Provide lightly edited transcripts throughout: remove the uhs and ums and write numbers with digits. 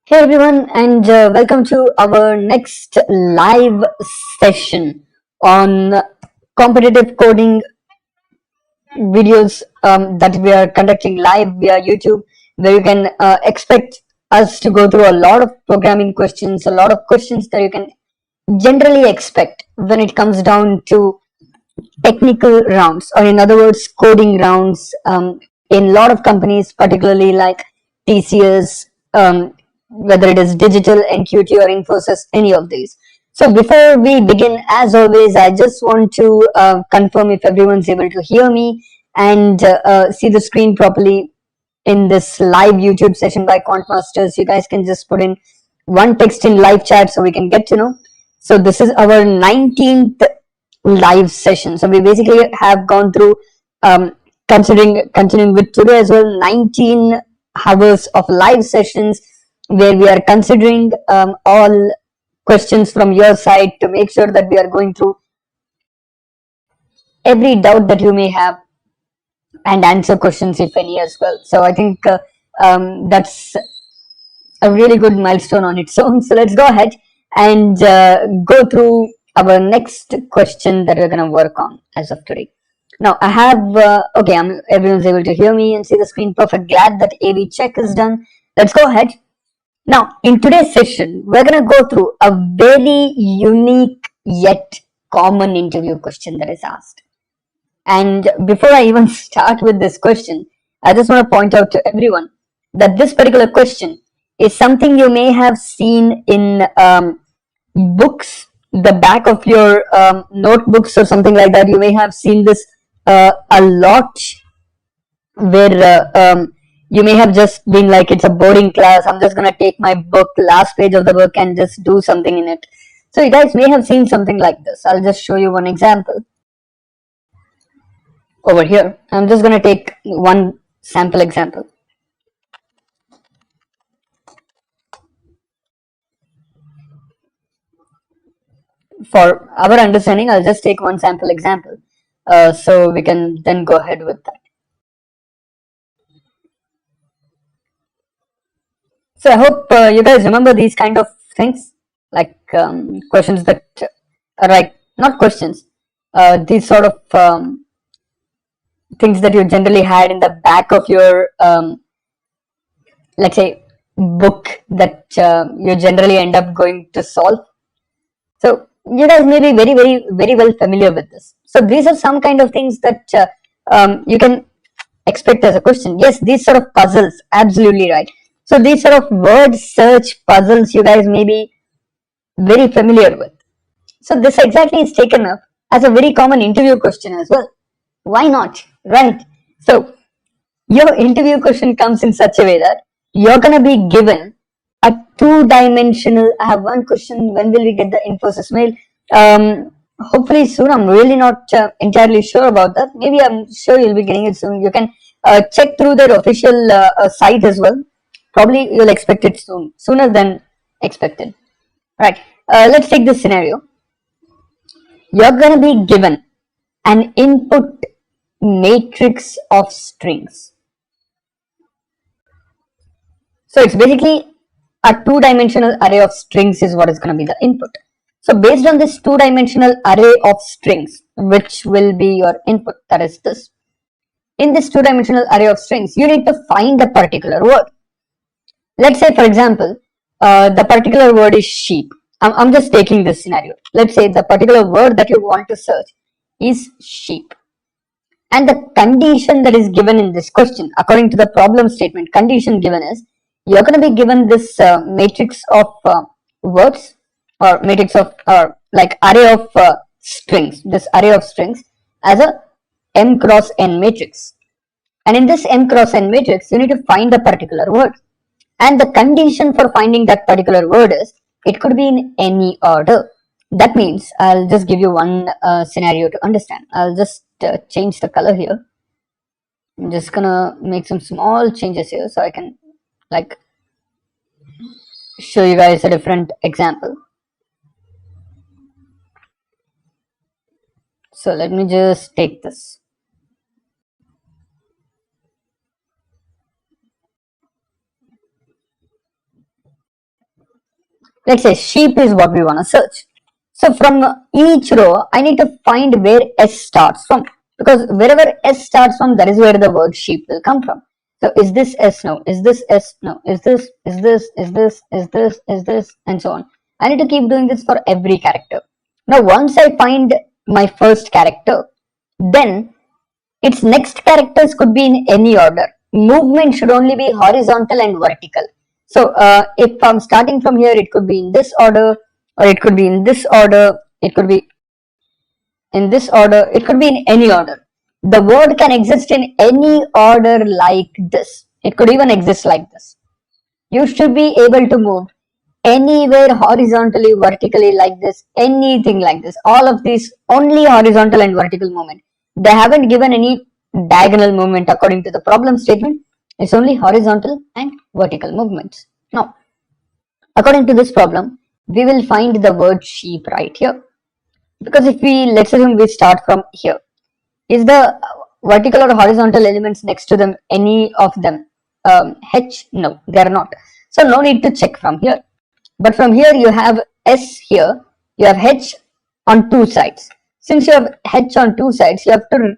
Hey everyone, and welcome to our next live session on competitive coding videos that we are conducting live via YouTube, where you can expect us to go through a lot of programming questions, a lot of questions that you can generally expect when it comes down to technical rounds, or in other words, coding rounds in a lot of companies, particularly like TCS, whether it is digital, NQT, or Infosys, any of these. So before we begin, as always, I just want to confirm if everyone's able to hear me and see the screen properly in this live YouTube session by Quant Masters. You guys can just put in one text in live chat so we can get to know. So this is our 19th live session. So we basically have gone through, continuing with today as well, 19 hours of live sessions where we are considering all questions from your side to make sure that we are going through every doubt that you may have and answer questions if any as well. So I think that's a really good milestone on its own. So let's go ahead and go through our next question that we're going to work on as of today. Now I have, okay, everyone's able to hear me and see the screen perfect. Glad that AV check is done. Let's go ahead. Now in today's session, we're going to go through a very unique yet common interview question that is asked. And before I even start with this question, I just want to point out to everyone that this particular question is something you may have seen in books, the back of your notebooks or something like that. You may have seen this a lot, where you may have just been like, it's a boarding class, I'm just going to take my book, last page of the book, and just do something in it. So you guys may have seen something like this. I'll just show you one example over here. I'm just going to take one sample example. For our understanding, I'll just take one sample example so we can then go ahead with that. So I hope you guys remember these kind of things, like questions that are like, not questions, these sort of things that you generally had in the back of your, let's say, book that you generally end up going to solve. So you guys may be very, very, very well familiar with this. So these are some kind of things that you can expect as a question. Yes, these sort of puzzles, absolutely right. So these sort of word search puzzles you guys may be very familiar with. So this exactly is taken up as a very common interview question as well. Why not? Right? So your interview question comes in such a way that you're gonna be given a two-dimensional. I have one question. When will we get the Infosys mail? Hopefully soon. I'm really not entirely sure about that. Maybe I'm sure you'll be getting it soon. You can check through their official site as well. Probably you'll expect it soon, sooner than expected. Right. Let's take this scenario. You're gonna be given an input matrix of strings. So it's basically a two-dimensional array of strings is what is going to be the input. So based on this two-dimensional array of strings, which will be your input, that is this. In this two-dimensional array of strings, you need to find a particular word. Let's say, for example, the particular word is sheep. I'm just taking this scenario. Let's say the particular word that you want to search is sheep. And the condition that is given in this question, according to the problem statement, condition given is you're going to be given this matrix of words, or matrix of, or like array of strings, this array of strings as a m cross n matrix. And in this m cross n matrix, you need to find a particular word. And the condition for finding that particular word is it could be in any order. That means I'll just give you one scenario to understand. I'll just change the color here. I'm just gonna make some small changes here so I can like show you guys a different example. So let me just take this. let's say sheep is what we want to search. So from each row, I need to find where S starts from, because wherever S starts from, that is where the word sheep will come from. So is this S? No. Is this S? No. Is this? Is this? Is this? Is this? Is this? And so on. I need to keep doing this for every character. Now, once I find my first character, then its next characters could be in any order. Movement should only be horizontal and vertical. So if I'm starting from here, it could be in this order, or it could be in this order, it could be in this order, it could be in any order. The word can exist in any order like this. It could even exist like this. You should be able to move anywhere horizontally, vertically like this, anything like this. All of these only horizontal and vertical movement. They haven't given any diagonal movement according to the problem statement. It's only horizontal and vertical movements. Now, according to this problem, we will find the word sheep right here. Because if we, let's assume we start from here. Is the vertical or horizontal elements next to them, any of them H? No, they are not. So no need to check from here. But from here you have S here, you have H on two sides. Since you have H on two sides, you have to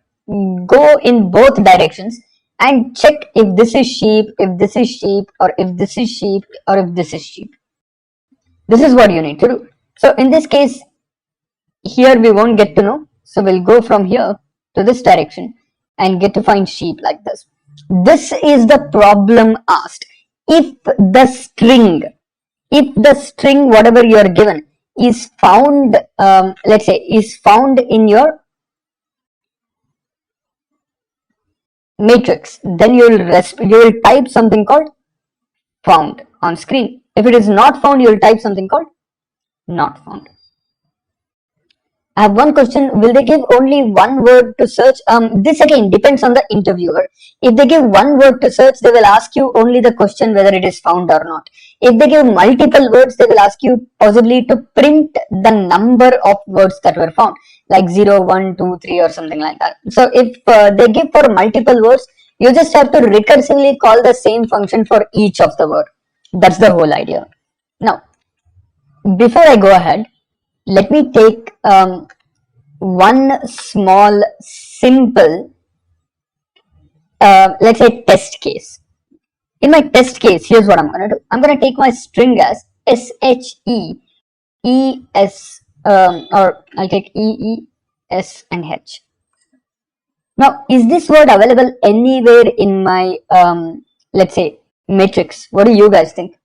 go in both directions and check if this is sheep, if this is sheep, or if this is sheep, or if this is sheep. This is what you need to do. So in this case, here we won't get to know. So we'll go from here to this direction and get to find sheep like this. This is the problem asked. If the string, whatever you are given is found, let's say is found in your matrix, then you will type something called found on screen. If it is not found, you will type something called not found. I have one question. Will they give only one word to search? This again depends on the interviewer. If they give one word to search, they will ask you only the question whether it is found or not. If they give multiple words, they will ask you possibly to print the number of words that were found, like 0, 1, 2, 3 or something like that. So if they give for multiple words, you just have to recursively call the same function for each of the word. That's the whole idea. Now, before I go ahead, let me take one small simple let's say test case. In my test case, here's what I'm going to do. I'm going to take my string as SHEES, or I'll take EES and H. Now, is this word available anywhere in my let's say matrix? What do you guys think?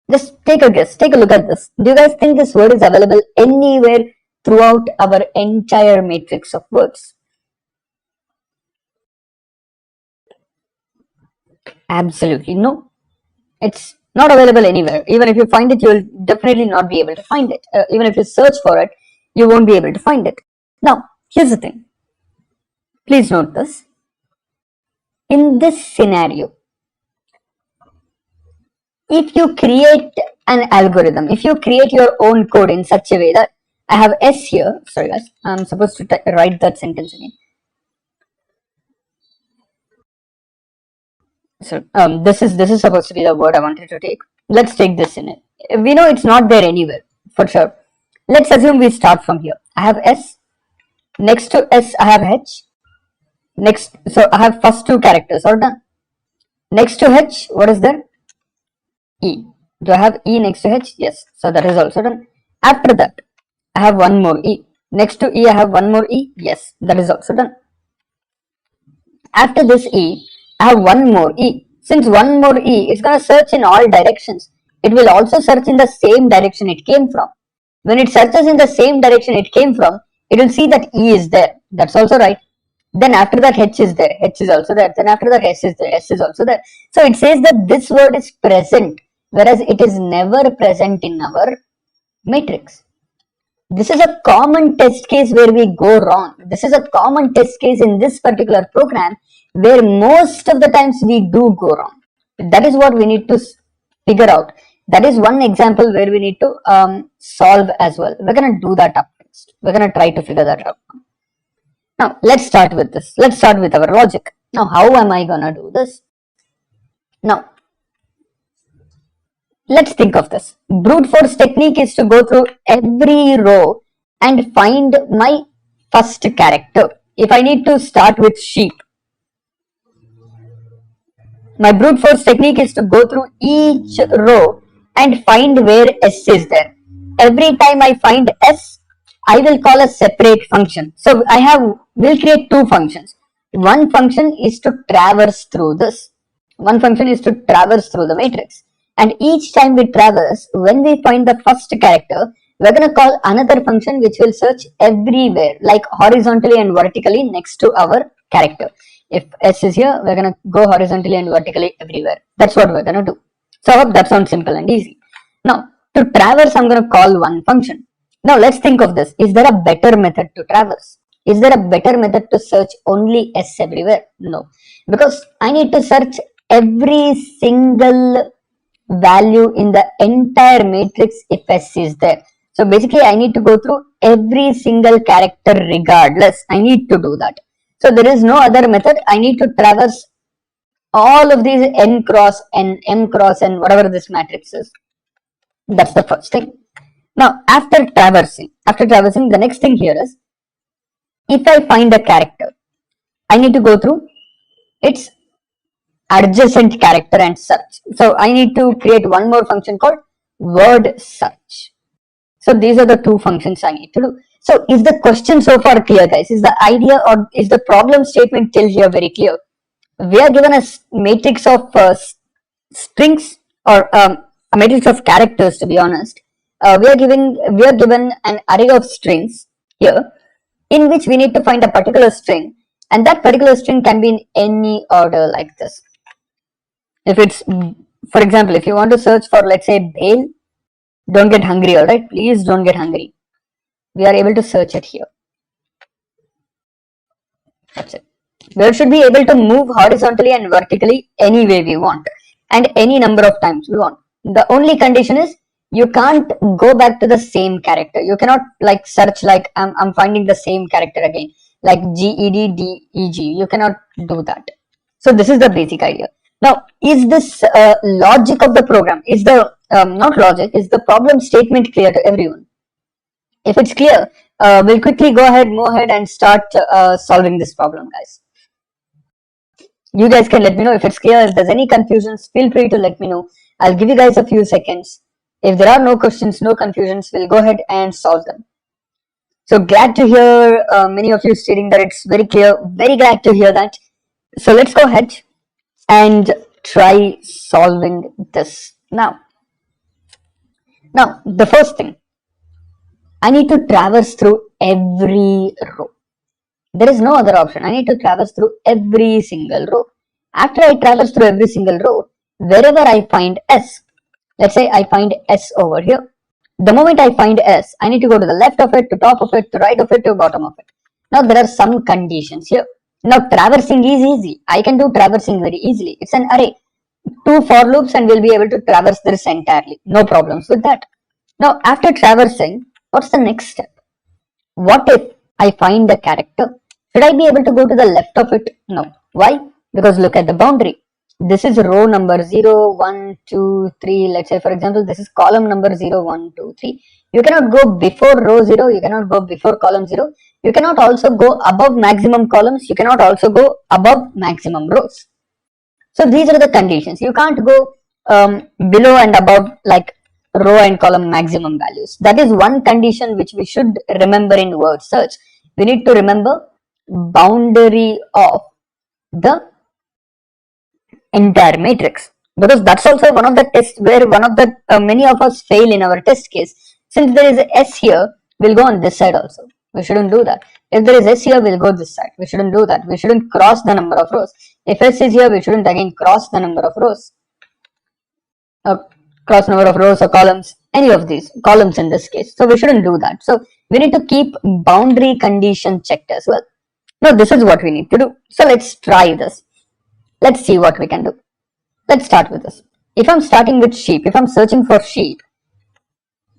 Just take a guess, take a look at this. Do you guys think this word is available anywhere throughout our entire matrix of words? Absolutely no. It's not available anywhere. Even if you find it, you will definitely not be able to find it. Even if you search for it, you won't be able to find it. Now, here's the thing. Please note this. In this scenario, if you create an algorithm, if you create your own code in such a way that I have S here, sorry guys, I'm supposed to write that sentence again. So this is supposed to be the word I wanted to take. Let's take this in it. We know it's not there anywhere for sure. Let's assume we start from here. I have S. Next to S, I have H. Next, so I have first two characters all done. Next to H, what is there? E. Do I have E next to H? Yes. So that is also done. After that, I have one more E. Next to E, I have one more E. Yes, that is also done. After this E, I have one more E. Since one more E is going to search in all directions, it will also search in the same direction it came from. When it searches in the same direction it came from, it will see that E is there. That's also right. Then after that H is there. H is also there. Then after that S is there. S is also there. So it says that this word is present, whereas it is never present in our matrix. This is a common test case where we go wrong. This is a common test case in this particular program where most of the times we do go wrong. That is what we need to figure out. That is one example where we need to solve as well. We're going to do that up next. We're going to try to figure that out. Now, let's start with this. Let's start with our logic. Now, how am I going to do this? Now, Let's think of this. Brute force technique is to go through every row and find my first character. If I need to start with sheep, my brute force technique is to go through each row and find where S is there. Every time I find S, I will call a separate function. So will create two functions. One function is to traverse through this. One function is to traverse through the matrix. And each time we traverse, when we find the first character, we're going to call another function which will search everywhere, like horizontally and vertically next to our character. If S is here, we're going to go horizontally and vertically everywhere. That's what we're going to do. So I hope that sounds simple and easy. Now, to traverse, I'm going to call one function. Now, let's think of this. Is there a better method to traverse? Is there a better method to search only S everywhere? No. Because I need to search every single value in the entire matrix if S is there. So basically, I need to go through every single character regardless. I need to do that. So there is no other method. I need to traverse all of these n cross n, m cross n, whatever this matrix is. That's the first thing. Now, after traversing, the next thing here is, if I find a character, I need to go through its adjacent character and search. So I need to create one more function called word search. So these are the two functions I need to do. So is the question so far clear, guys? Is the idea or is the problem statement till here very clear? We are given a matrix of strings or a matrix of characters, to be honest. We are given an array of strings here, in which we need to find a particular string, and that particular string can be in any order like this. If it's, for example, if you want to search for, let's say, bale, don't get hungry, alright? Please don't get hungry. We are able to search it here. That's it. We should be able to move horizontally and vertically any way we want and any number of times we want. The only condition is you can't go back to the same character. You cannot like search like I'm finding the same character again, like GEDDEG. You cannot do that. So this is the basic idea. Now, is this logic of the program, is the not logic, is the problem statement clear to everyone? If it's clear, we'll quickly go ahead, move ahead and start solving this problem, guys. You guys can let me know if it's clear. If there's any confusions, feel free to let me know. I'll give you guys a few seconds. If there are no questions, no confusions, we'll go ahead and solve them. So glad to hear many of you stating that it's very clear. Very glad to hear that. So let's go ahead and try solving this now. Now, the first thing, I need to traverse through every row. There is no other option. I need to traverse through every single row. After I traverse through every single row, wherever I find S, let's say I find S over here. The moment I find S, I need to go to the left of it, to top of it, to right of it, to bottom of it. Now there are some conditions here. Now traversing is easy. I can do traversing very easily. It's an array. 2 for loops and we'll be able to traverse this entirely. No problems with that. Now after traversing, what's the next step? What if I find a character? Should I be able to go to the left of it? No. Why? Because look at the boundary. This is row number 0, 1, 2, 3. Let's say, for example, this is column number 0, 1, 2, 3. You cannot go before row 0. You cannot go before column 0. You cannot also go above maximum columns. You cannot also go above maximum rows. So these are the conditions. You can't go below and above like row and column maximum values. That is one condition which we should remember in word search. We need to remember boundary of the entire matrix, because that's also one of the tests where one of the many of us fail in our test case. Since there is a S here, we'll go on this side also. We shouldn't do that. If there is S here, we'll go this side. We shouldn't do that. We shouldn't cross the number of rows. If S is here, we shouldn't again cross the number of rows. Cross number of rows or columns, any of these columns in this case. So we shouldn't do that. So we need to keep boundary condition checked as well. Now this is what we need to do. So let's try this. Let's see what we can do. Let's start with this. If I'm starting with sheep, if I'm searching for sheep,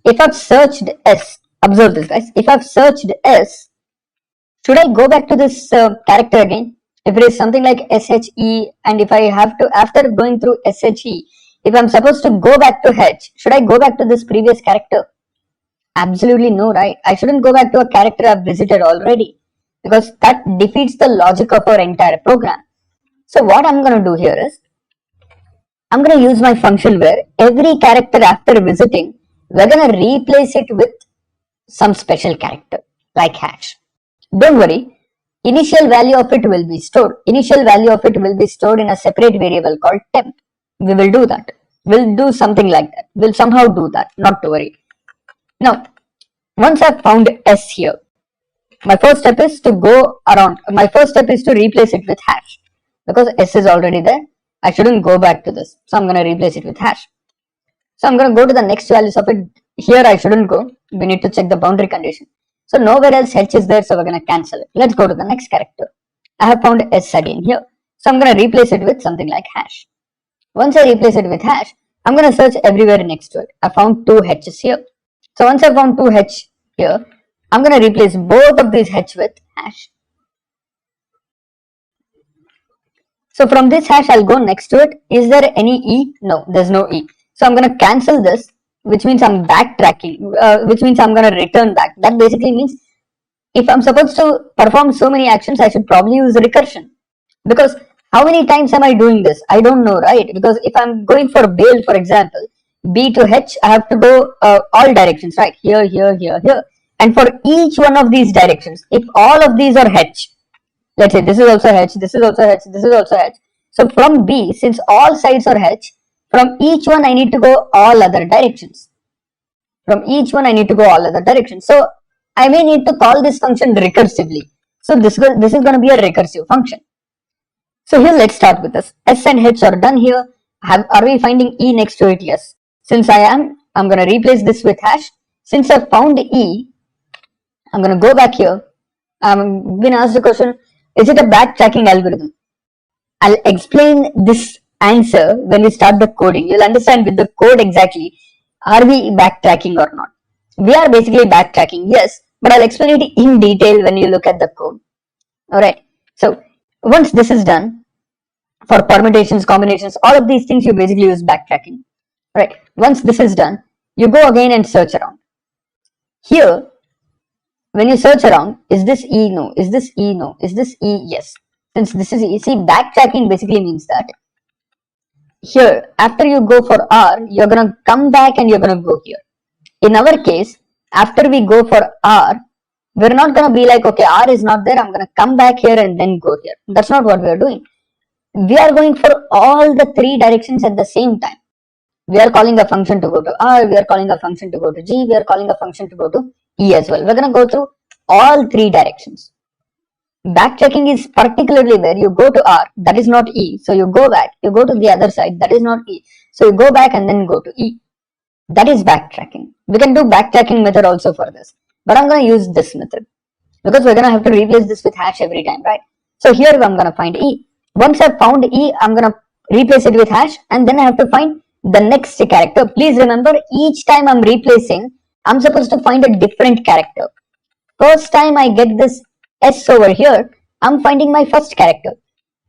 if I've searched S, observe this guys, if I've searched S, should I go back to this character again? If it is something like SHE, and if I have to, after going through SHE, If I'm supposed to go back to H, should I go back to this previous character? Absolutely no, right? I shouldn't go back to a character I've visited already because that defeats the logic of our entire program. So what I'm going to do here is I'm going to use my function where every character after visiting, we're going to replace it with some special character like hash. Don't worry, initial value of it will be stored. Initial value of it will be stored in a separate variable called temp. We will do that. We'll do something like that. We'll somehow do that, not to worry. Now, once I've found S here, my first step is to replace it with hash. Because S is already there, I shouldn't go back to this. So I'm going to replace it with hash. So I'm going to go to the next values of it. Here I shouldn't go. We need to check the boundary condition. So nowhere else H is there, so we're going to cancel it. Let's go to the next character. I have found S again here. So I'm going to replace it with something like hash. Once I replace it with hash, I'm going to search everywhere next to it. I found two H's here. So once I found two H here, I'm going to replace both of these H with hash. So from this hash, I'll go next to it. Is there any E? No, there's no E. So I'm going to cancel this, which means I'm backtracking, which means I'm going to return back. That basically means if I'm supposed to perform so many actions, I should probably use recursion. Because how many times am I doing this? I don't know, right? Because if I'm going for bail, for example, B to H, I have to go all directions, right? Here, here, here, here. And for each one of these directions, if all of these are H, let's say this is also H, this is also H, this is also H. So from B, since all sides are H, from each one I need to go all other directions. From each one I need to go all other directions. So I may need to call this function recursively. So this is going to be a recursive function. So here let's start with this. S and H are done here. Are we finding E next to it? Yes. Since I'm going to replace this with hash. Since I found E, I'm going to go back here. I'm been asked the question, is it a backtracking algorithm? I'll explain this answer when we start the coding. You'll understand with the code exactly, are we backtracking or not? We are basically backtracking, yes, but I'll explain it in detail when you look at the code. Alright, so once this is done, for permutations, combinations, all of these things you basically use backtracking. Alright, once this is done, you go again and search around. Here, when you search around, is this E? No. Is this E? No. Is this E? Yes. Since this is E, see, backtracking basically means that here, after you go for R, you're going to come back and you're going to go here. In our case, after we go for R, we're not going to be like, okay, R is not there, I'm going to come back here and then go here. That's not what we're doing. We are going for all the three directions at the same time. We are calling a function to go to R, we are calling a function to go to G, we are calling a function to go to E as well. We're going to go through all three directions. Backtracking is particularly where you go to R, that is not E, so you go back, you go to the other side, that is not E, so you go back and then go to E. That is backtracking. We can do backtracking method also for this, but I'm going to use this method because we're going to have to replace this with hash every time, right? So here I'm going to find E. Once I've found E, I'm going to replace it with hash and then I have to find the next character. Please remember, each time I'm replacing, I'm supposed to find a different character. First time I get this S over here, I'm finding my first character.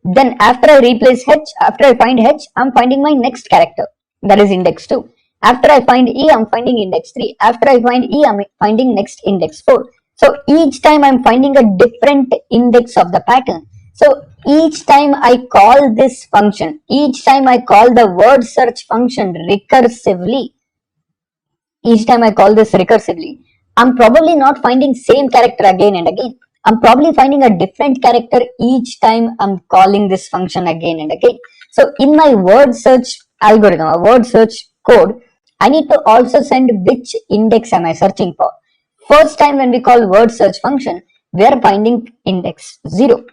Then after I replace H, after I find H, I'm finding my next character. That is index 2. After I find E, I'm finding index 3. After I find E, I'm finding next index 4. So each time I'm finding a different index of the pattern. So each time I call this function, each time I call the word search function recursively, each time I call this recursively, I'm probably not finding same character again and again. I'm probably finding a different character each time I'm calling this function again and again. So in my word search algorithm or word search code, I need to also send which index am I searching for. First time when we call word search function, we are finding index 0.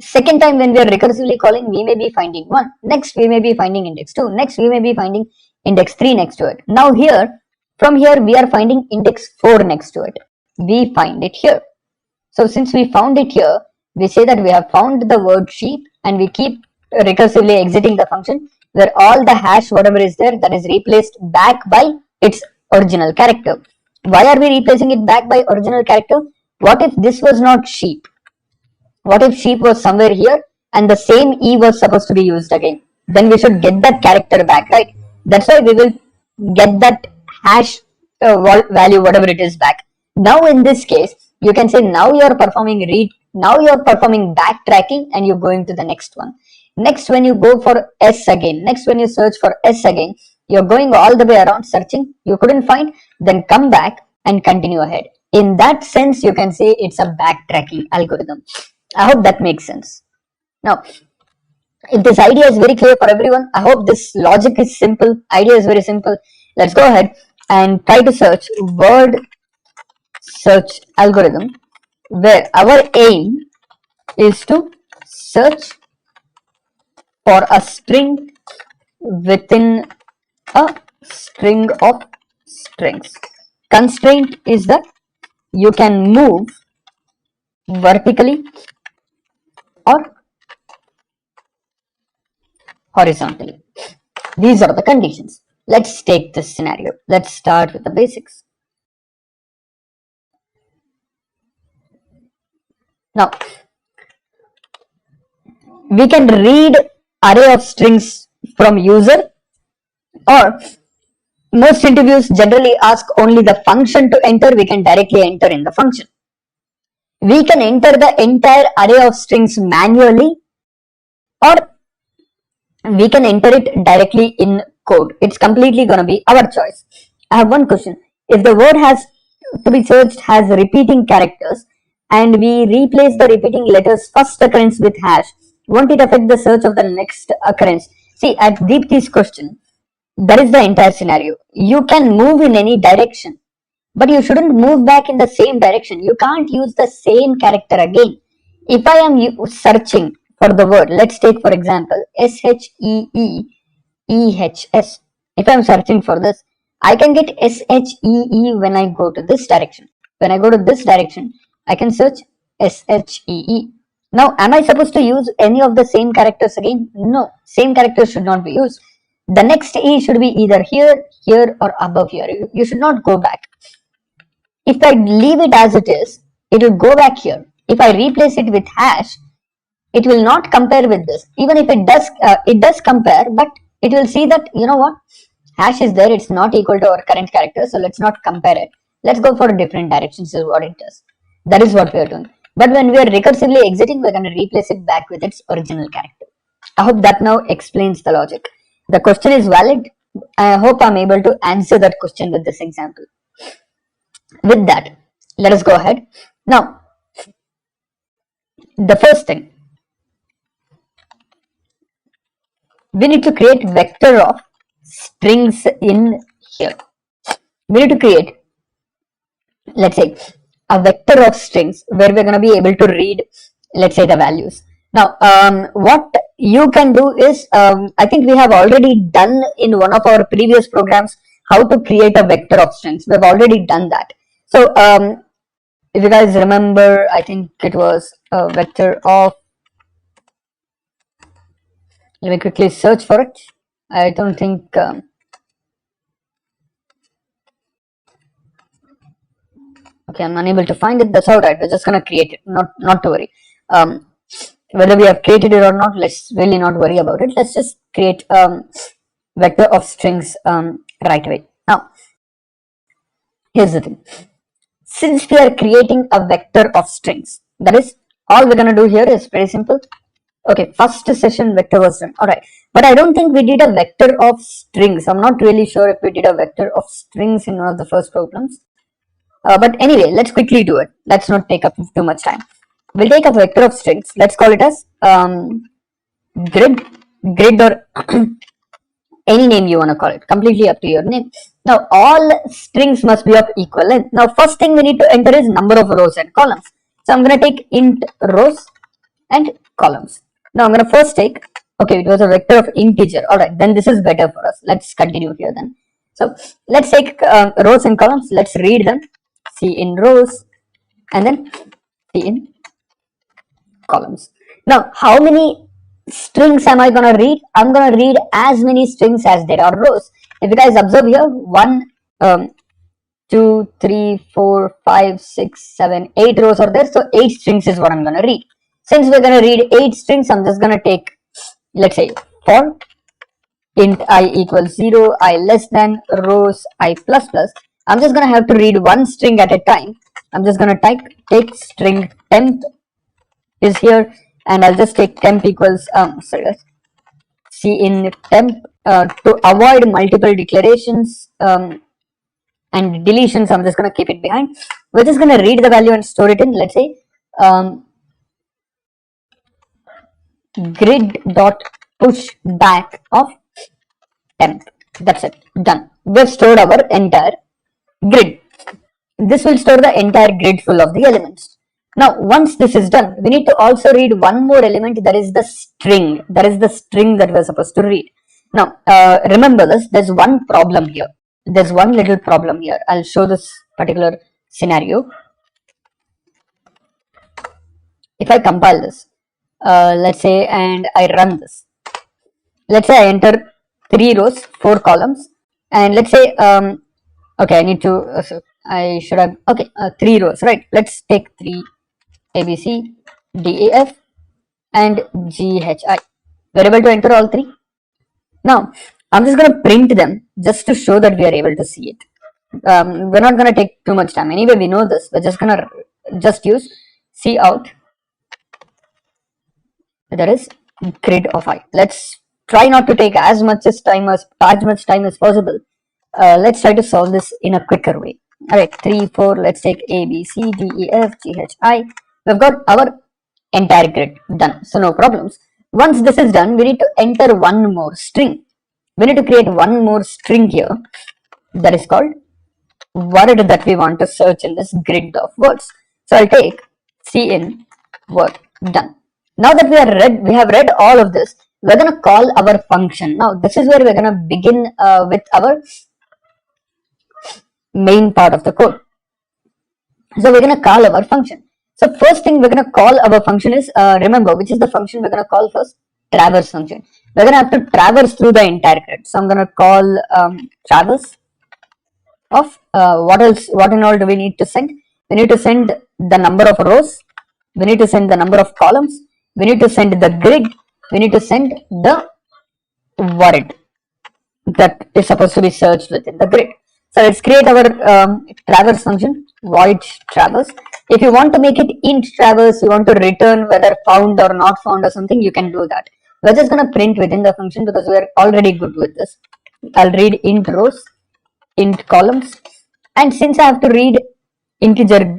Second time when we are recursively calling, we may be finding 1. Next we may be finding index 2. Next we may be finding index 3 next to it. Now here, from here we are finding index 4 next to it. We find it here. So since we found it here, we say that we have found the word sheep and we keep recursively exiting the function where all the hash whatever is there, that is replaced back by its original character. Why are we replacing it back by original character? What if this was not sheep? What if sheep was somewhere here and the same E was supposed to be used again? then we should get that character back, right? That's why we will get that hash value, whatever it is, back. Now in this case, you can say now you're performing read, now you're performing backtracking, and you're going to the next one. Next, when you go for S again, next when you search for S again, you're going all the way around searching, you couldn't find, then come back and continue ahead. In that sense, you can say it's a backtracking algorithm. I hope that makes sense. Now, if this idea is very clear for everyone, I hope this logic is simple, idea is very simple. Let's go ahead and try to search word search algorithm, where our aim is to search for a string within a string of strings. Constraint is that you can move vertically or horizontally. These are the conditions. Let's take this scenario. Let's start with the basics. Now, we can read array of strings from user, or most interviews generally ask only the function to enter. We can directly enter in the function. We can enter the entire array of strings manually, or we can enter it directly in code. It's completely going to be our choice. I have one question. If the word has to be searched has repeating characters, and we replace the repeating letters first occurrence with hash, won't it affect the search of the next occurrence? See, at Deepti's question, that is the entire scenario. You can move in any direction, but you shouldn't move back in the same direction. You can't use the same character again. If I am searching for the word, let's take for example SHEEEHS. If I am searching for this, I can get SHEE when I go to this direction. When I go to this direction, I can search SHEE. Now, am I supposed to use any of the same characters again? No, same characters should not be used. The next E should be either here, here, or above here. You should not go back. If I leave it as it is, it will go back here. If I replace it with hash, it will not compare with this. Even if it does compare, but it will see that, you know what, hash is there, it's not equal to our current character, so let's not compare it. Let's go for different directions is what it does. That is what we are doing. But when we are recursively exiting, we're going to replace it back with its original character. I hope that now explains the logic. The question is valid. I hope I'm able to answer that question with this example. With that, let us go ahead. Now, the first thing, we need to create vector of strings in here. We need to create, let's say, a vector of strings where we're going to be able to read, let's say, the values. Now, what you can do is, I think we have already done in one of our previous programs how to create a vector of strings. We've already done that. So, if you guys remember, I think it was a vector of, let me quickly search for it. I don't think, okay, I'm unable to find it. That's all right. We're just going to create it. Not to worry. Whether we have created it or not, let's really not worry about it. Let's just create vector of strings right away. Now, here's the thing. Since we are creating a vector of strings, that is, all we're going to do here is very simple. Okay, first session vector was done. All right. But I don't think we did a vector of strings. I'm not really sure if we did a vector of strings in one of the first programs. But anyway, let's quickly do it. Let's not take up too much time. We'll take a vector of strings. Let's call it as grid or any name you want to call it. Completely up to your name. Now, all strings must be of equal length. Now, first thing we need to enter is number of rows and columns. So, I'm going to take int rows and columns. Now, I'm going to first take, okay, it was a vector of integer. All right, then this is better for us. Let's continue here then. So, let's take rows and columns. Let's read them. C in rows and then C in columns. Now, how many strings am I going to read? I'm going to read as many strings as there are rows. If you guys observe here, 1, 2, 3, 4, 5, 6, 7, 8 rows are there. So 8 strings is what I'm going to read. Since we're going to read 8 strings, I'm just going to take, let's say, for int I equals 0, I less than, rows I plus plus. I'm just gonna have to read one string at a time. I'm just gonna take string temp is here, and I'll just take temp equals C in temp to avoid multiple declarations and deletions. I'm just gonna keep it behind. We're just gonna read the value and store it in. Let's say grid dot push back of temp. That's it. Done. We've stored our entire grid. This will store the entire grid full of the elements. Now, once this is done, we need to also read one more element, that is the string. That is the string that we're supposed to read. Now, remember this, there's one problem here. There's one little problem here. I'll show this particular scenario. If I compile this, let's say, and I run this, let's say I enter 3 rows, 4 columns, and let's say, okay, I need to, I should have, okay, 3 rows, right? Let's take 3 A, B, C, D, A, F, and G, H, I. We're able to enter all 3. Now, I'm just going to print them just to show that we are able to see it. We're not going to take too much time. Anyway, we know this. We're just going to just use C out. That is grid of I. Let's try not to take as much time as possible. Let's try to solve this in a quicker way. Alright, 3, 4, let's take A, B, C, D, E, F, G, H, I. We've got our entire grid done, so no problems. Once this is done, we need to enter one more string. We need to create one more string here that is called word that we want to search in this grid of words. So I'll take C in word. Done. Now that we have read all of this, we're gonna call our function. Now this is where we're gonna begin with our main part of the code. So we're gonna call our function. So first thing we're gonna call our function is, remember which is the function we're gonna call first? Traverse function. We're gonna have to traverse through the entire grid. So I'm gonna call traverse of what else? What and all do we need to send? We need to send the number of rows. We need to send the number of columns. We need to send the grid. We need to send the word that is supposed to be searched within the grid. So let's create our traverse function, void traverse. If you want to make it int traverse, you want to return whether found or not found or something, you can do that. We're just going to print within the function because we're already good with this. I'll read int rows, int columns, and since I have to read integer,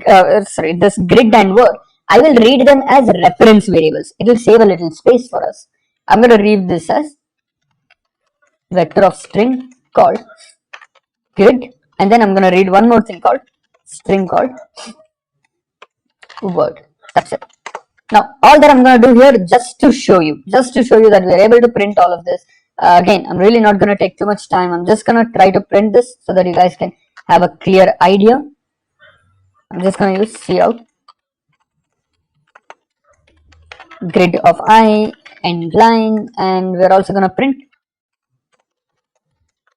this grid and word, I will read them as reference variables. It will save a little space for us. I'm going to read this as vector of string called grid, and then I'm going to read one more thing called string called word. That's it. Now all that I'm going to do here just to show you that we're able to print all of this. Again, I'm really not going to take too much time. I'm just going to try to print this so that you guys can have a clear idea. I'm just going to use cout grid of I end line, and we're also going to print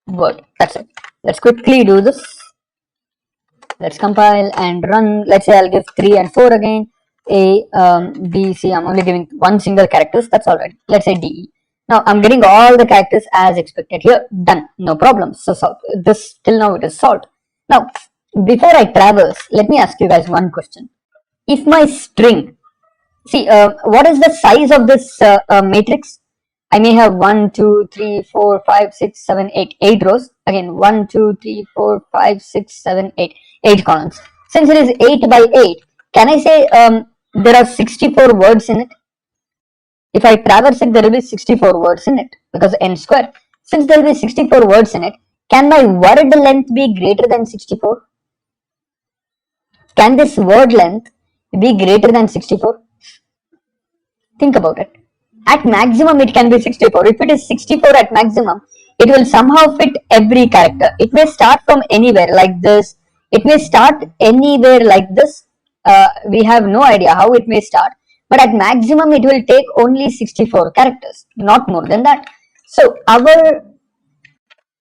word. That's it. Let's quickly do this. Let's compile and run. Let's say I'll give 3 and 4 again. A, B, C. I'm only giving one single characters. That's all right. Let's say D, E. Now I'm getting all the characters as expected here. Done. No problem. So solved. This till now it is solved. Now before I traverse, let me ask you guys one question. If my string, see, what is the size of this matrix? I may have 1, 2, 3, 4, 5, 6, 7, 8, 8 rows. Again, 1, 2, 3, 4, 5, 6, 7, 8, 8 columns. Since it is 8 by 8, can I say there are 64 words in it? If I traverse it, there will be 64 words in it because n square. Since there will be 64 words in it, can my word length be greater than 64? Can this word length be greater than 64? Think about it. At maximum, it can be 64. If it is 64 at maximum, it will somehow fit every character. It may start from anywhere like this. It may start anywhere like this. We have no idea how it may start. But at maximum, it will take only 64 characters, not more than that. So our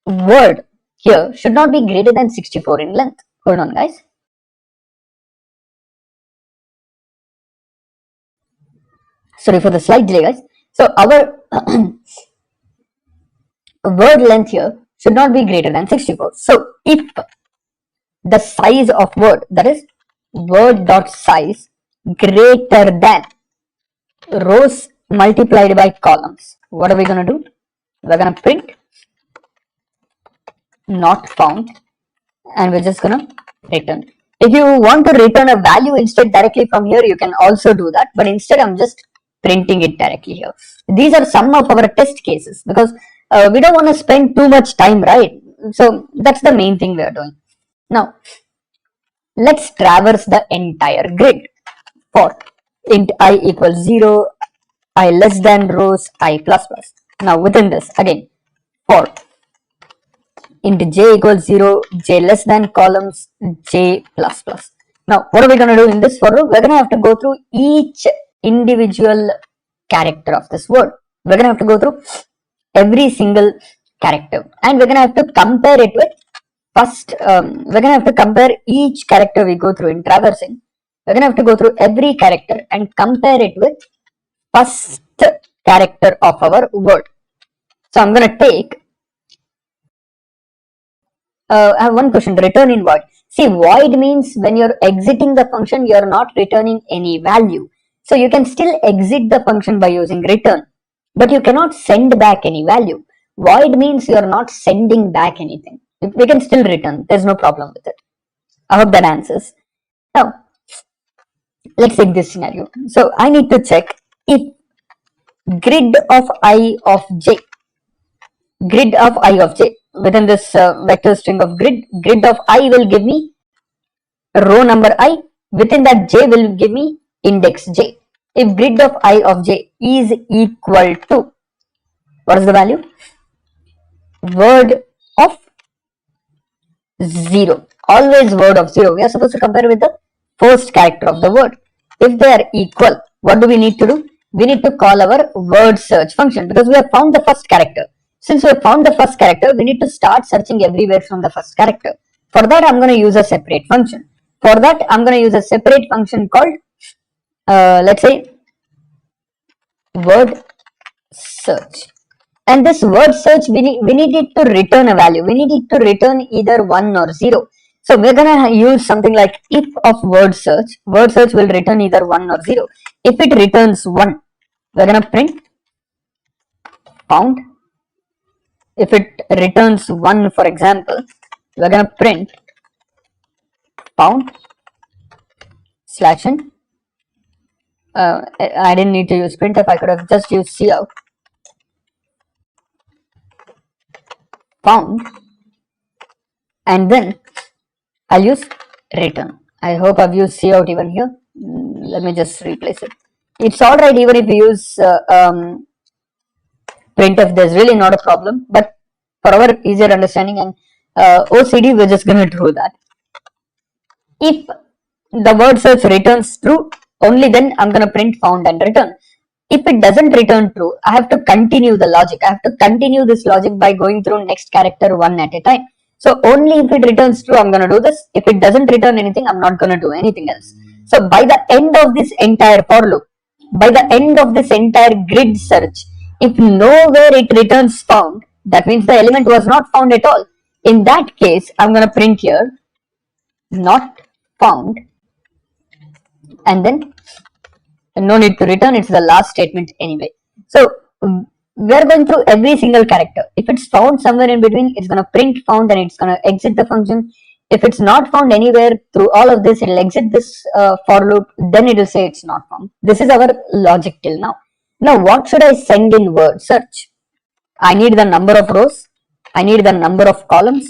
word here should not be greater than 64 in length. Hold on, guys. Sorry for the slight delay, guys. So our word length here should not be greater than 64. So if the size of word, that is word dot size, greater than rows multiplied by columns, what are we going to do? We're going to print not found, and we're just going to return. If you want to return a value instead directly from here, you can also do that, but instead I'm just printing it directly here. These are some of our test cases because we don't want to spend too much time, right? So that's the main thing we are doing. Now let's traverse the entire grid for int I equals 0, I less than rows, I plus plus. Now within this, again, for int j equals 0, j less than columns, j plus plus. Now what are we going to do in this for loop? We're going to have to go through each individual character of this word. We're going to have to go through every single character, and we're going to have to compare it with first. We're going to have to compare each character we go through in traversing. We're going to have to go through every character and compare it with first character of our word. So I'm going to take I have one question, return in void. See, void means when you're exiting the function, you're not returning any value. So you can still exit the function by using return, but you cannot send back any value. Void means you're not sending back anything. We can still return. There's no problem with it. I hope that answers. Now, let's take this scenario. So I need to check if grid of I of j, within this vector string of grid of I will give me row number I, within that j will give me index j. If grid of I of j is equal to, what is the value? Word of 0. Always word of 0. We are supposed to compare with the first character of the word. If they are equal, what do we need to do? We need to call our word search function because we have found the first character. Since we have found the first character, we need to start searching everywhere from the first character. For that, I'm going to use a separate function. For that, I'm going to use a separate function called, let's say, word search. And this word search, we need it to return a value. We need it to return either 1 or 0. So we're going to use something like if of word search will return either 1 or 0. If it returns 1, we're going to print found. If it returns 1, for example, we're going to print found /n. I didn't need to use printf, I could have just used cout. Found, and then I'll use return. I hope I've used cout even here. Let me just replace it. It's alright even if you use printf, there's really not a problem, but for our easier understanding and OCD, we're just gonna do that. If the word search returns true, only then I'm gonna print found and return. If it doesn't return true, I have to continue the logic. I have to continue this logic by going through next character one at a time. So only if it returns true, I'm gonna do this. If it doesn't return anything, I'm not gonna do anything else. So by the end of this entire for loop, by the end of this entire grid search, if nowhere it returns found, that means the element was not found at all. In that case, I'm gonna print here not found, and then no need to return, it's the last statement anyway. So we're going through every single character. If it's found somewhere in between, it's going to print found and it's going to exit the function. If it's not found anywhere through all of this, it'll exit this for loop, then it will say it's not found. This is our logic till now. Now what should I send in word search? I need the number of rows, I need the number of columns,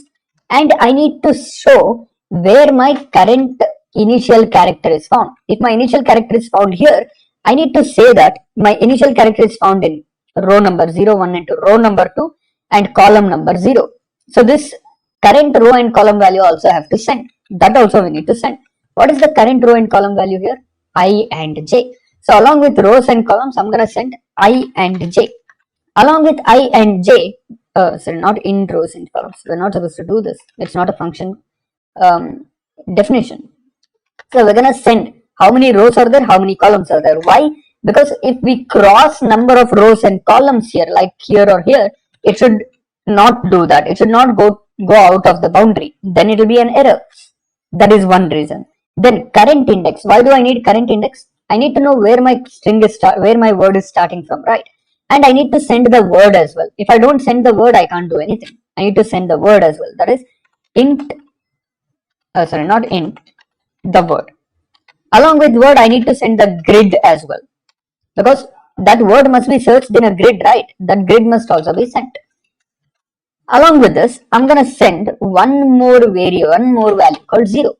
and I need to show where my current initial character is found. If my initial character is found here, I need to say that my initial character is found in row number 0, 1 and 2, row number 2 and column number 0. So this current row and column value also have to send. That also we need to send. What is the current row and column value here? I and j. So along with rows and columns, I'm going to send I and j. Along with I and j, sorry, not in rows and columns. We're not supposed to do this. It's not a function definition. So we're going to send how many rows are there, how many columns are there. Why? Because if we cross number of rows and columns here, like here or here, it should not do that. It should not go out of the boundary. Then it will be an error. That is one reason. Then current index. Why do I need current index? I need to know where my string is where my word is starting from, right? And I need to send the word as well. If I don't send the word, I can't do anything. I need to send the word as well. That is int. Sorry, not int. The word. Along with word, I need to send the grid as well, because that word must be searched in a grid, right? That grid must also be sent. Along with this, I'm gonna send one more value called 0.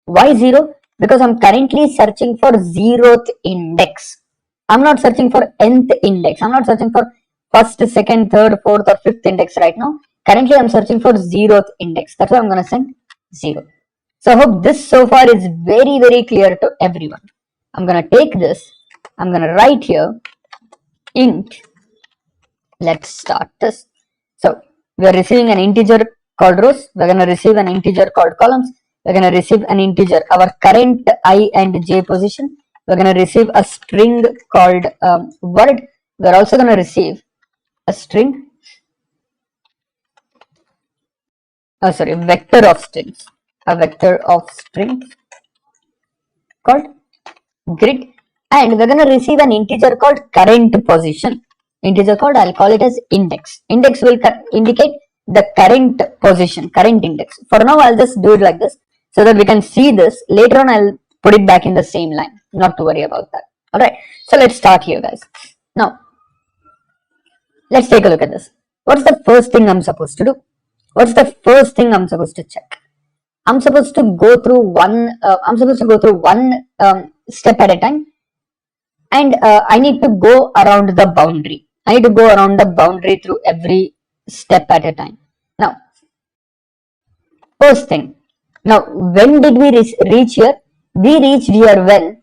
Why 0? Because I'm currently searching for 0th index. I'm not searching for nth index. I'm not searching for first, second, third, fourth, or fifth index right now. Currently, I'm searching for 0th index. That's why I'm gonna send 0. So I hope this so far is very, very clear to everyone. I'm gonna take this. I'm gonna write here int. Let's start this. So we are receiving an integer called rows. We're going to receive an integer called columns. We're going to receive an integer, our current I and j position. We're going to receive a string called word. We're also going to receive a string, vector of strings, a vector of strings called grid, and we're going to receive an integer called current position. Integer called, I'll call it as index. Index will indicate the current position, current index. For now, I'll just do it like this so that we can see this. Later on, I'll put it back in the same line. Not to worry about that. Alright, so let's start here, guys. Now, let's take a look at this. What's the first thing I'm supposed to do? What's the first thing I'm supposed to check? I'm supposed to go through one step at a time, and I need to go around the boundary. I need to go around the boundary through every step at a time. Now, first thing. Now, when did we reach here? We reached here when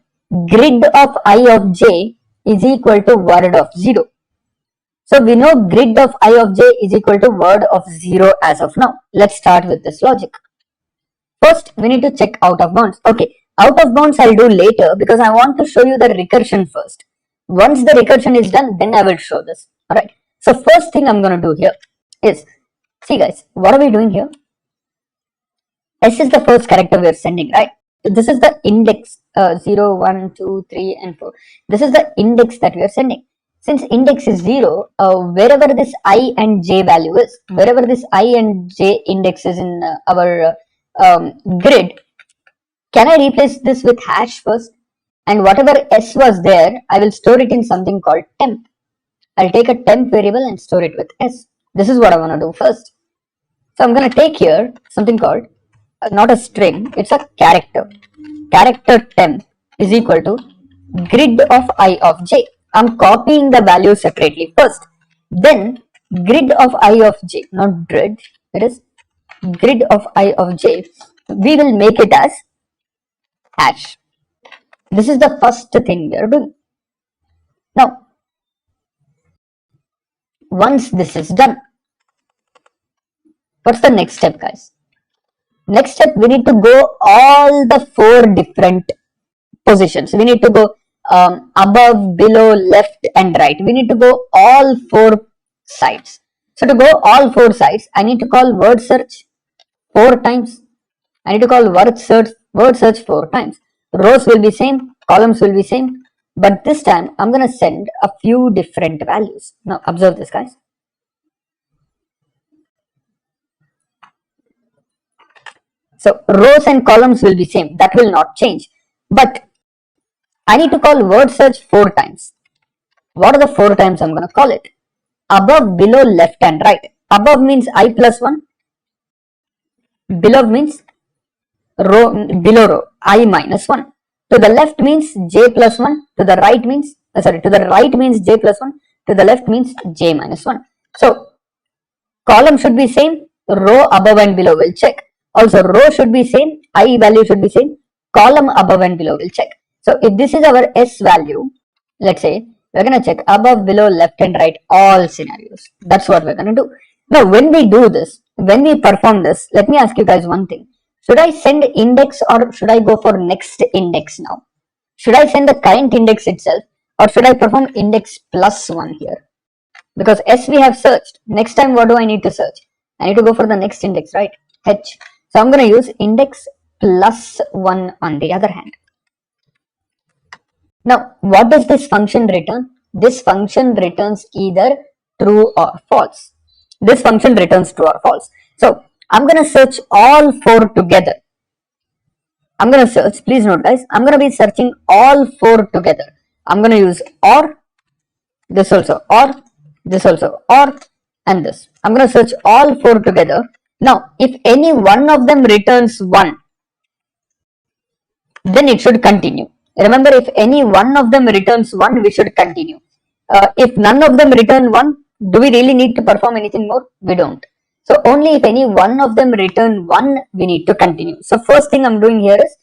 grid of I of j is equal to word of 0. So we know grid of I of j is equal to word of 0 as of now. Let's start with this logic. First, we need to check out of bounds. Okay, out of bounds I'll do later because I want to show you the recursion first. Once the recursion is done, then I will show this. Alright, so first thing I'm going to do here is, see guys, what are we doing here? S is the first character we are sending, right? This is the index 0, 1, 2, 3 and 4. This is the index that we are sending. Since index is 0, wherever this I and j value is, wherever this I and j index is in our grid, can I replace this with hash first? And whatever s was there, I will store it in something called temp. I'll take a temp variable and store it with s. This is what I want to do first. So I'm going to take here something called, not a string, it's a character. Character temp is equal to grid of I of j. I'm copying the value separately first. Then grid of I of j, not grid, it is grid of I of j. We will make it as hash. This is the first thing we are doing. Now, once this is done, what's the next step, guys? Next step, we need to go all the 4 different positions. We need to go above, below, left and right. We need to go all 4 sides. So to go all 4 sides, I need to call word search 4 times. I need to call word search 4 times. Rows will be same, columns will be same, but this time I'm going to send a few different values. Now observe this, guys. So rows and columns will be same, that will not change, but I need to call word search 4 times. What are the 4 times I'm going to call it? Above, below, left and right. Above means I plus 1, below means below row I minus 1. To the left means j plus 1. To the right means to the right means j plus 1. To the left means j minus 1. So column should be same. Row above and below will check. Also row should be same. I value should be same. Column above and below will check. So if this is our s value, let's say we're going to check above, below, left and right, all scenarios. That's what we're going to do. Now when we do this, when we perform this, let me ask you guys one thing. Should I send index or should I go for next index now? Should I send the current index itself or should I perform index plus 1 here? because S we have searched. Next time what do I need to search? I need to go for the next index, right? H. So I'm going to use index plus 1 on the other hand. Now, what does this function return? This function returns either true or false. This function returns true or false. So, I'm going to search all four together. I'm going to search, please note guys, I'm going to be searching all four together. I'm going to use or, this also, or, this also, or, and this. I'm going to search all four together. Now, if any one of them returns 1, then it should continue. Remember, if any one of them returns 1, we should continue. If none of them return 1, do we really need to perform anything more? We don't. So only if any one of them return 1, we need to continue. So first thing I'm doing here is,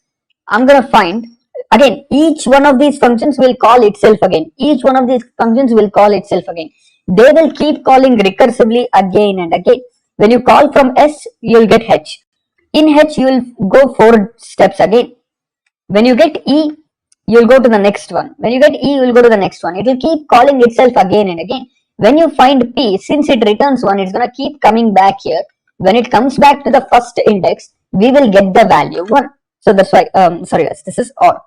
I'm going to find, again, each one of these functions will call itself again. Each one of these functions will call itself again. They will keep calling recursively again and again. When you call from S, you'll get H. In H, you will go 4 steps again. When you get E, you'll go to the next one. When you get E, you'll go to the next one. It will keep calling itself again and again. When you find P, since it returns 1, it's going to keep coming back here. When it comes back to the first index, we will get the value 1. So that's why, sorry guys, this is OR.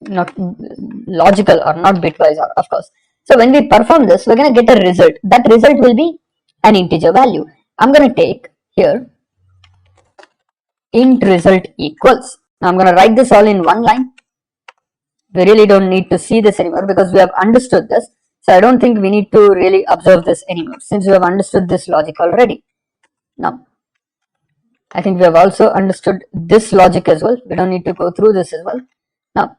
Not logical or not bitwise OR, of course. So when we perform this, we're going to get a result. That result will be an integer value. I'm going to take here int result equals. Now I'm going to write this all in one line. We really don't need to see this anymore because we have understood this. So I don't think we need to really observe this anymore since we have understood this logic already. Now, I think we have also understood this logic as well. We don't need to go through this as well. Now,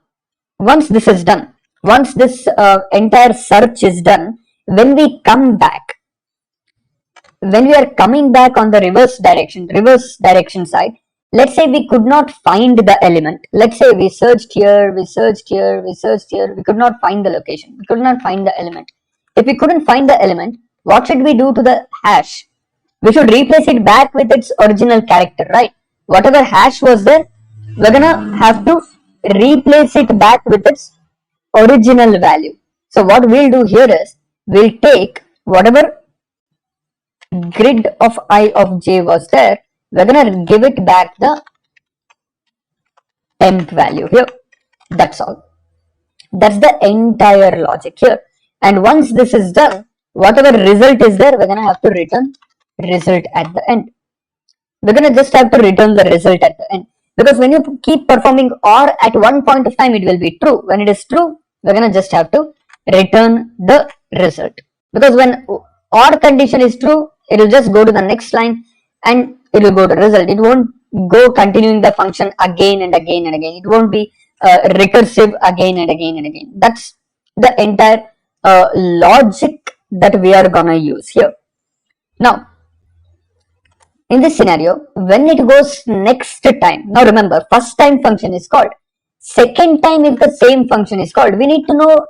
once this is done, once this entire search is done, when we come back, when we are coming back on the reverse direction side, let's say we could not find the element. Let's say we searched here, we searched here, we searched here. We could not find the location. We could not find the element. If we couldn't find the element, what should we do to the hash? We should replace it back with its original character, right? Whatever hash was there, we're gonna have to replace it back with its original value. So what we'll do here is, we'll take whatever grid of I of j was there, we're gonna give it back the temp value here. That's all. That's the entire logic here. And once this is done, whatever result is there, we're gonna have to return result at the end. We're gonna just have to return the result at the end. Because when you keep performing OR at one point of time, it will be true. When it is true, we're gonna just have to return the result. Because when OR condition is true, it will just go to the next line and it will go to result. It won't go continuing the function again and again and again. It won't be recursive again and again and again. That's the entire logic that we are gonna use here. Now, in this scenario, when it goes next time, now remember, first time function is called. Second time, if the same function is called, we need to know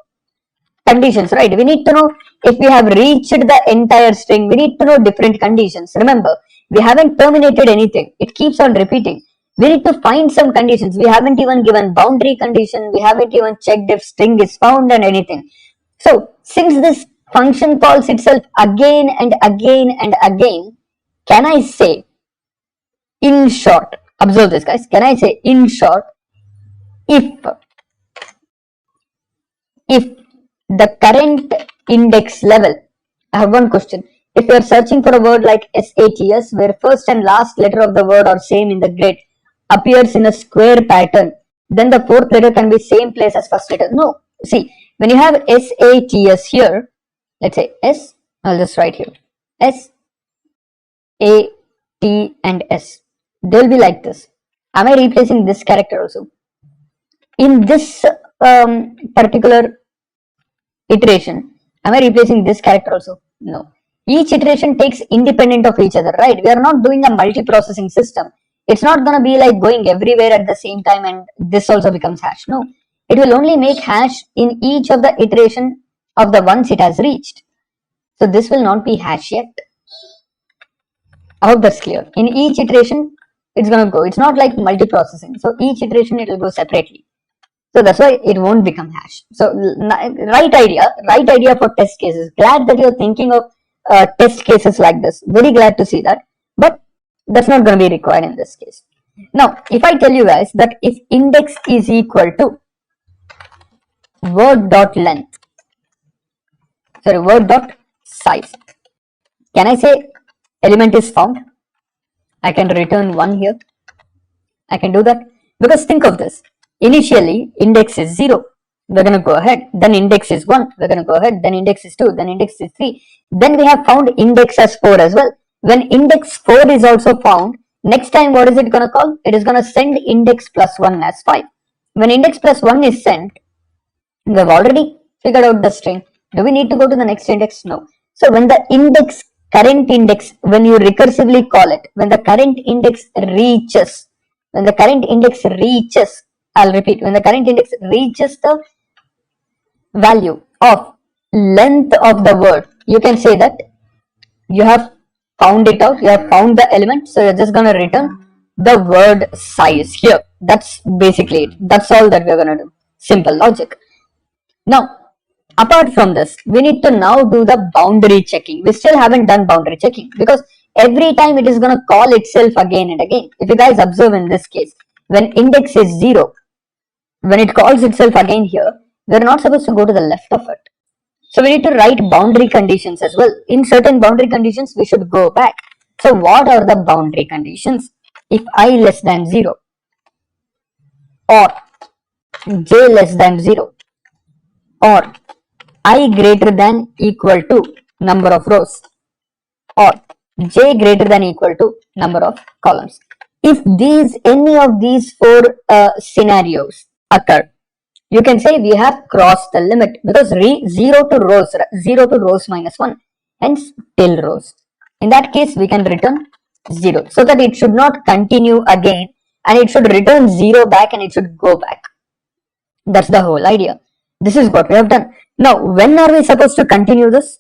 conditions, right? We need to know if we have reached the entire string. We need to know different conditions. Remember, we haven't terminated anything. It keeps on repeating. We need to find some conditions. We haven't even given boundary condition. We haven't even checked if string is found and anything. So, since this function calls itself again and again and again, can I say, in short, observe this guys, can I say in short, if the current index level, I have one question. If you are searching for a word like SATS, where first and last letter of the word are same in the grid, appears in a square pattern, then the fourth letter can be same place as first letter. No, see, when you have SATS here, let's say S, I'll just write here, S, A, T and S. They'll be like this. Am I replacing this character also? In this particular iteration, am I replacing this character also? No. Each iteration takes independent of each other, right? We are not doing a multi-processing system. It's not going to be like going everywhere at the same time and this also becomes hash. No. It will only make hash in each of the iteration of the ones it has reached. So this will not be hash yet. I hope that's clear. In each iteration, it's going to go. It's not like multiprocessing. So each iteration, it will go separately. So that's why it won't become hash. So right idea for test cases. Glad that you're thinking of test cases like this. Very glad to see that. But that's not going to be required in this case. Now, if I tell you guys that if index is equal to word dot length, sorry, word dot size, can I say element is found? I can return 1 here. I can do that because think of this. Initially, index is 0. We're going to go ahead. Then index is 1. We're going to go ahead. Then index is 2. Then index is 3. Then we have found index as 4 as well. When index 4 is also found, next time what is it going to call? It is going to send index plus 1 as 5. When index plus 1 is sent, we have already figured out the string. Do we need to go to the next index? No. So when the current index, when you recursively call it, when the current index reaches, I'll repeat, when the current index reaches the value of length of the word, you can say that you have found it out, you have found the element, so you're just going to return the word size here. That's basically it. That's all that we're going to do. Simple logic. Now, apart from this, we need to now do the boundary checking. We still haven't done boundary checking because every time it is going to call itself again and again. If you guys observe in this case, when index is 0, when it calls itself again here, we're not supposed to go to the left of it. So we need to write boundary conditions as well. In certain boundary conditions, we should go back. So what are the boundary conditions? If I less than 0 or j less than 0 or I greater than equal to number of rows or j greater than equal to number of columns. If any of these four scenarios occur, you can say we have crossed the limit because 0 to rows minus 1, hence till rows. In that case, we can return 0 so that it should not continue again and it should return 0 back and it should go back. That's the whole idea. This is what we have done. Now, when are we supposed to continue this?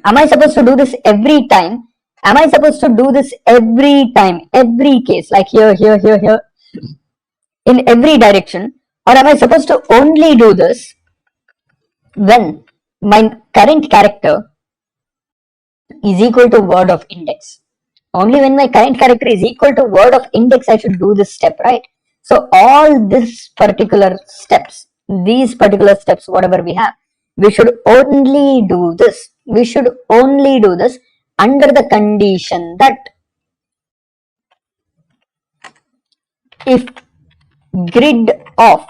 Am I supposed to do this every time? Am I supposed to do this every time, every case, like here, in every direction? Or am I supposed to only do this when my current character is equal to word of index? Only when my current character is equal to word of index, I should do this step, right? So all these particular steps, whatever we have, we should only do this. We should only do this under the condition that if grid of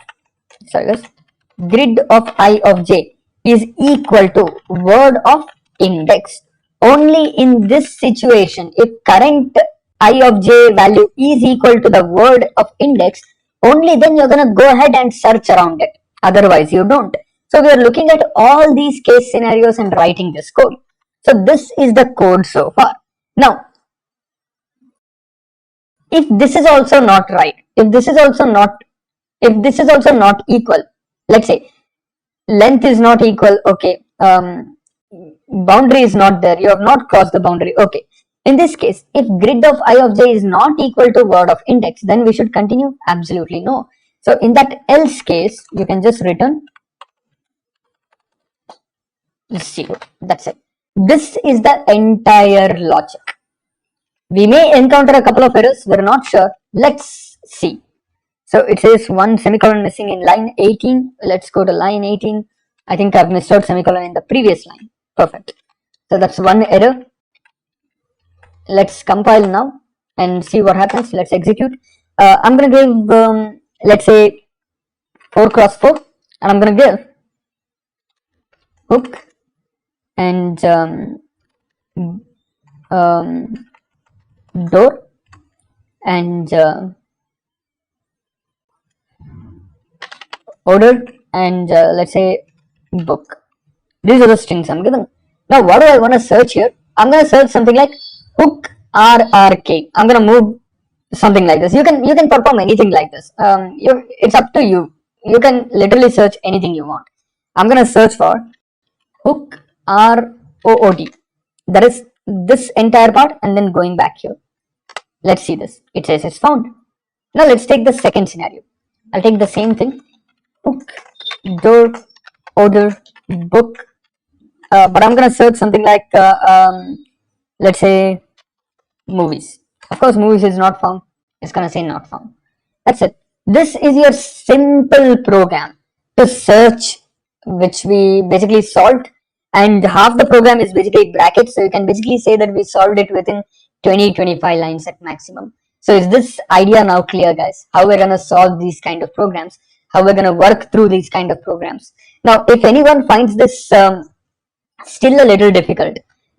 I of j is equal to word of index, only in this situation, if current I of j value is equal to the word of index, only then you're going to go ahead and search around it. Otherwise, you don't. So we are looking at all these case scenarios and writing this code. So this is the code so far. Now, if this is also not right, if this is also not equal, let's say length is not equal, okay, boundary is not there, you have not crossed the boundary, okay. In this case, if grid of I of j is not equal to word of index, then we should continue? Absolutely no. So in that else case, you can just return 0. That's it. This is the entire logic. We may encounter a couple of errors, we're not sure. Let's see. So it says one semicolon missing in line 18. Let's go to line 18. I think I've missed out semicolon in the previous line. Perfect. So that's one error. Let's compile now and see what happens. Let's execute. I'm going to give, let's say, 4 cross 4. And I'm going to give hook and door and ordered and let's say book. These are the strings I'm given. Now what do I want to search here? I'm going to search something like hook RRK. I'm going to move something like this. You can perform anything like this. It's up to you. You can literally search anything you want. I'm going to search for hook ROOD. That is this entire part and then going back here. Let's see this. It says it's found. Now let's take the second scenario. I'll take the same thing cook, door, order, book. But I'm gonna search something like let's say movies. Of course, movies is not found. It's gonna say not found. That's it. This is your simple program to search, which we basically solved. And half the program is basically brackets. So you can basically say that we solved it within 20-25 lines at maximum. So is this idea now clear, guys? How we're gonna solve these kind of programs? How we're gonna work through these kind of programs? Now, if anyone finds this still a little difficult,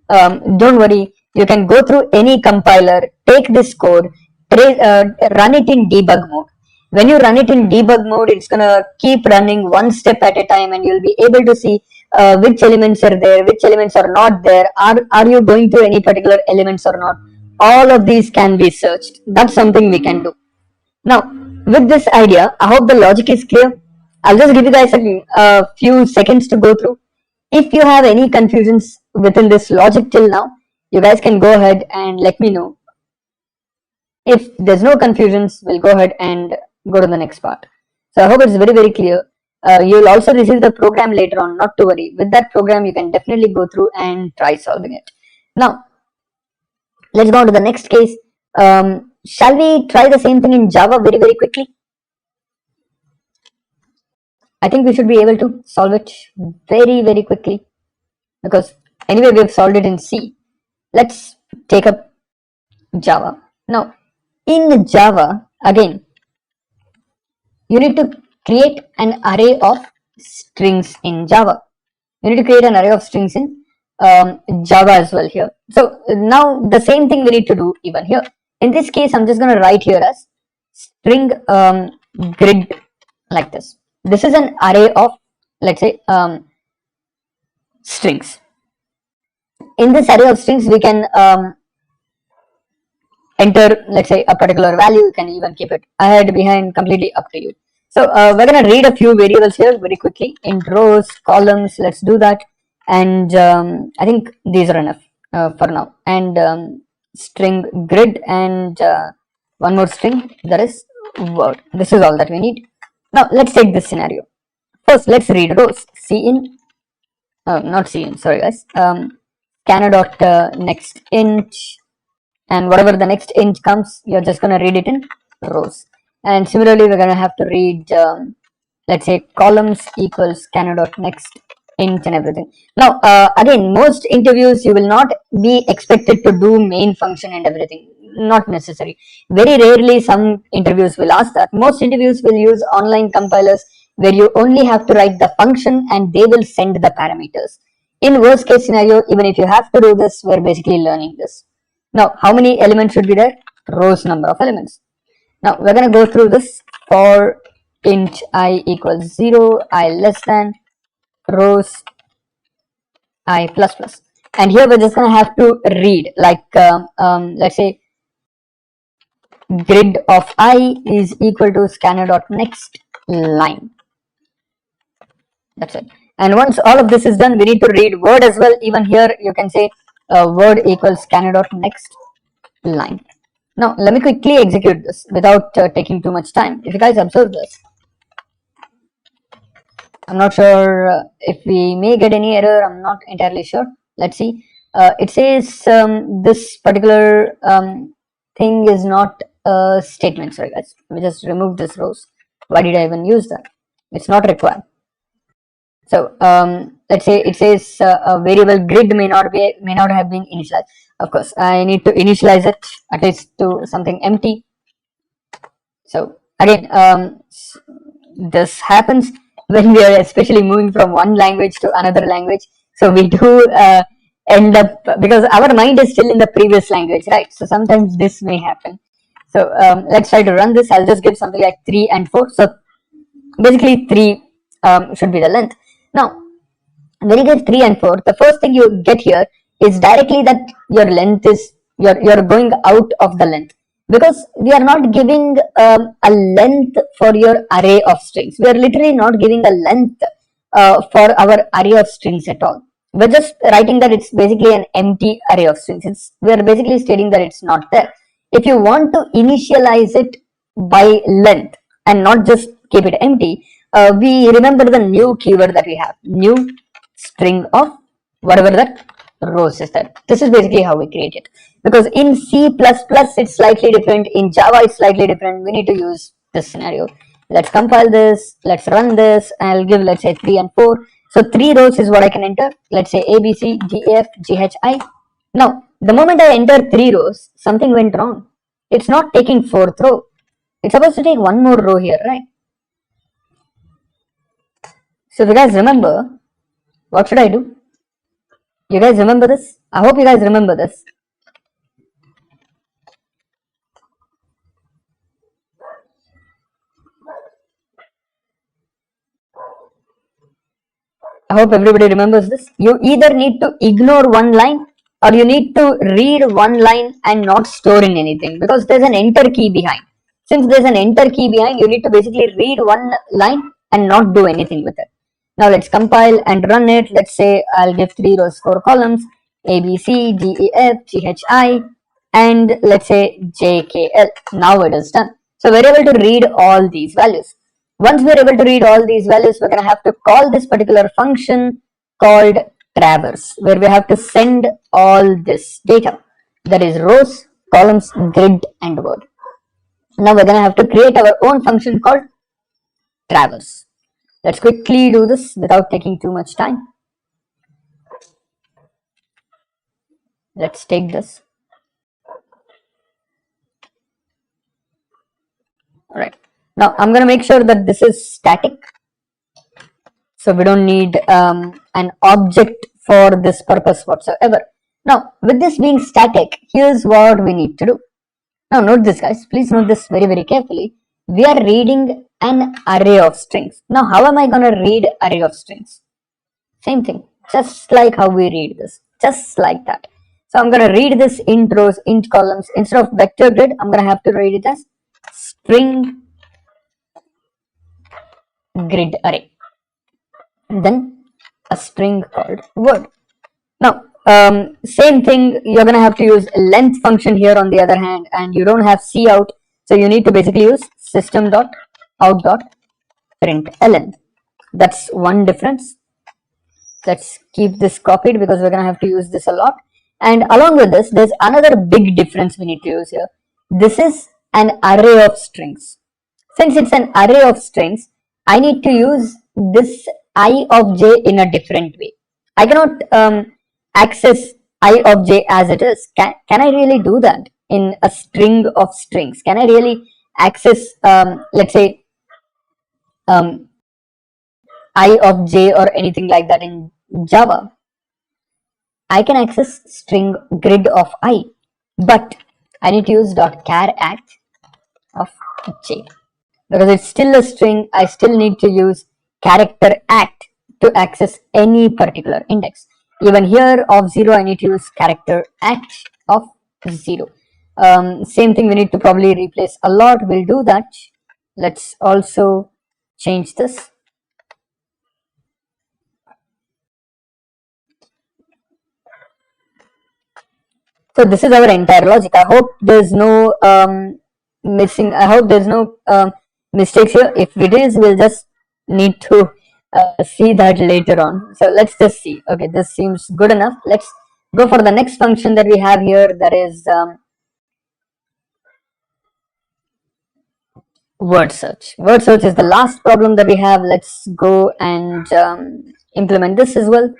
don't worry. You can go through any compiler, take this code, run it in debug mode. When you run it in debug mode, it's gonna keep running one step at a time, and you'll be able to see which elements are there, which elements are not there. Are you going to any particular elements or not? All of these can be searched. That's something we can do. Now, with this idea, I hope the logic is clear. I'll just give you guys a few seconds to go through. If you have any confusions within this logic till now, you guys can go ahead and let me know. If there's no confusions, we'll go ahead and go to the next part. So I hope it's very, very clear. You'll also receive the program later on, not to worry. With that program, you can definitely go through and try solving it. Now, let's go on to the next case. Shall we try the same thing in Java very, very quickly? I think we should be able to solve it very, very quickly because anyway, we've solved it in C. Let's take up Java. Now, in Java, again, you need to create an array of strings in Java. You need to create an array of strings in Java as well here. So now the same thing we need to do even here. In this case, I'm just going to write here as string grid like this. This is an array of, let's say, strings. In this array of strings, we can enter, let's say, a particular value. You can even keep it ahead, behind, completely up to you. So we're going to read a few variables here very quickly. In rows, columns, let's do that. And I think these are enough for now. And string grid and one more string, that is word. This is all that we need. Now let's take this scenario. First, let's read rows. Cin, not cin, sorry guys. Scanner dot next int, and whatever the next int comes, you're just gonna read it in rows. And similarly, we're gonna have to read, let's say, columns equals scanner dot next int and everything. Now, again, most interviews you will not be expected to do main function and everything. Not necessary. Very rarely some interviews will ask that. Most interviews will use online compilers where you only have to write the function and they will send the parameters. In worst case scenario, even if you have to do this, we're basically learning this. Now, how many elements should be there? Rows number of elements. Now, we're going to go through this for int I equals 0, I less than, rows I plus plus. And here we're just going to have to read like, let's say, grid of I is equal to scanner dot next line. That's it. And once all of this is done, we need to read word as well. Even here, you can say word equals scanner dot next line. Now, let me quickly execute this without taking too much time. If you guys observe this, I'm not sure if we may get any error. I'm not entirely sure. Let's see. It says this particular thing is not a statement. Sorry, guys. Let me just remove this rows. Why did I even use that? It's not required. So let's say it says a variable grid may not have been initialized. Of course, I need to initialize it at least to something empty. So again, this happens when we are especially moving from one language to another language. So we do end up, because our mind is still in the previous language, right? So sometimes this may happen. So let's try to run this. I'll just give something like 3 and 4. So basically 3 should be the length. Now, when you get 3 and 4, the first thing you get here is directly that your length is, you're going out of the length, because we are not giving a length for your array of strings. We are literally not giving a length for our array of strings at all. We're just writing that it's basically an empty array of strings. We are basically stating that it's not there. If you want to initialize it by length and not just keep it empty, we remember the new keyword that we have, new string of whatever that rows is that. This is basically how we create it. Because in C++ it's slightly different, in Java it's slightly different. We need to use this scenario. Let's compile this, let's run this, and I'll give, let's say, 3 and 4. So 3 rows is what I can enter. Let's say A, B, C, D, E, F, G, H, I. Now, the moment I enter 3 rows, something went wrong. It's not taking 4th row. It's supposed to take one more row here, right? So if you guys remember, what should I do? You guys remember this? I hope you guys remember this. I hope everybody remembers this. You either need to ignore one line or you need to read one line and not store in anything, because there's an enter key behind. Since there's an enter key behind, you need to basically read one line and not do anything with it. Now let's compile and run it. Let's say I'll give 3 rows, 4 columns, A, B, C, D, E, F, G, H, I, and let's say J, K, L. Now it is done. So we're able to read all these values. Once we're able to read all these values, we're going to have to call this particular function called traverse, where we have to send all this data, that is rows, columns, grid, and word. Now we're going to have to create our own function called traverse. Let's quickly do this without taking too much time. Let's take this. All right. Now I'm going to make sure that this is static. So we don't need an object for this purpose whatsoever. Now, with this being static, here's what we need to do. Now, note this, guys. Please note this very, very carefully. We are reading an array of strings. Now, how am I going to read array of strings? Same thing. Just like how we read this. Just like that. So, I'm going to read this int rows, int columns. Instead of vector grid, I'm going to have to read it as string grid array. And then a string called word. Now, same thing, you're going to have to use length function here on the other hand, and you don't have cout, so you need to basically use system.out.println. That's one difference. Let's keep this copied because we're going to have to use this a lot. And along with this, there's another big difference we need to use here. This is an array of strings. Since it's an array of strings, I need to use this I of j in a different way. I cannot access I of j as it is. Can I really do that in a string of strings? Can I really access, let's say, I of j or anything like that in Java? I can access string grid of I, but I need to use .char act of j. Because it's still a string, I still need to use character act to access any particular index. Even here of 0, I need to use character act of 0. Same thing we need to probably replace a lot. We'll do that. Let's also change this. So this is our entire logic. I hope there's no missing. I hope there's no mistakes here. If it is, we'll just need to see that later on. So let's just see. Okay, this seems good enough. Let's go for the next function that we have here. That is word search. Word search is the last problem that we have. Let's go and implement this as well.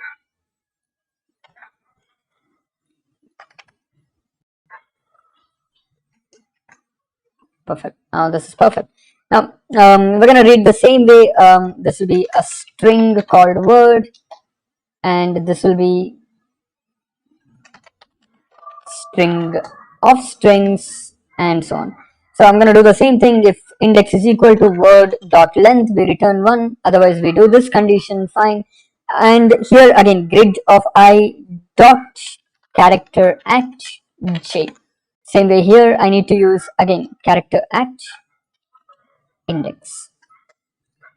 Perfect. This is perfect. Now, we're going to read the same way. This will be a string called word, and this will be string of strings, and so on. So I'm going to do the same thing. If index is equal to word dot length, we return 1. Otherwise, we do this condition, fine. And here again, grid of I dot character act j. Same way here, I need to use again character act index.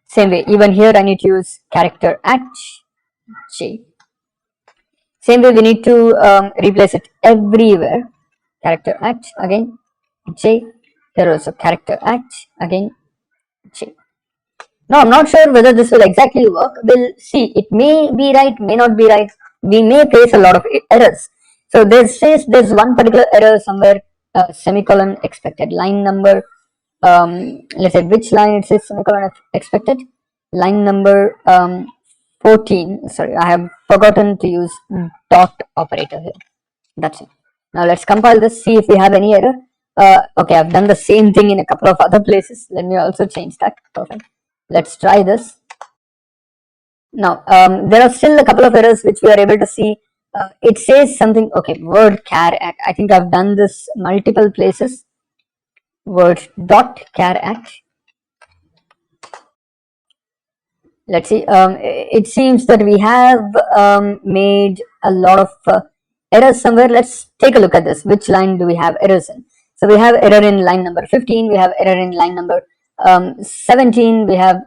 Same way, even here I need to use character act j. Same way, we need to replace it everywhere. Character act again j. Here also character act again j. Now, I'm not sure whether this will exactly work. We'll see. It may be right, may not be right. We may face a lot of errors. So this says there's one particular error somewhere, semicolon expected line number. Let's say which line it says semicolon expected. Line number 14. Sorry, I have forgotten to use dot operator here. That's it. Now let's compile this, see if we have any error. Okay, I've done the same thing in a couple of other places. Let me also change that. Perfect. Let's try this. Now, there are still a couple of errors which we are able to see. It says something, okay, word char at. I think I've done this multiple places. Word dot char at. Let's see. It seems that we have made a lot of errors somewhere. Let's take a look at this. Which line do we have errors in? So we have error in line number 15. We have error in line number 17. We have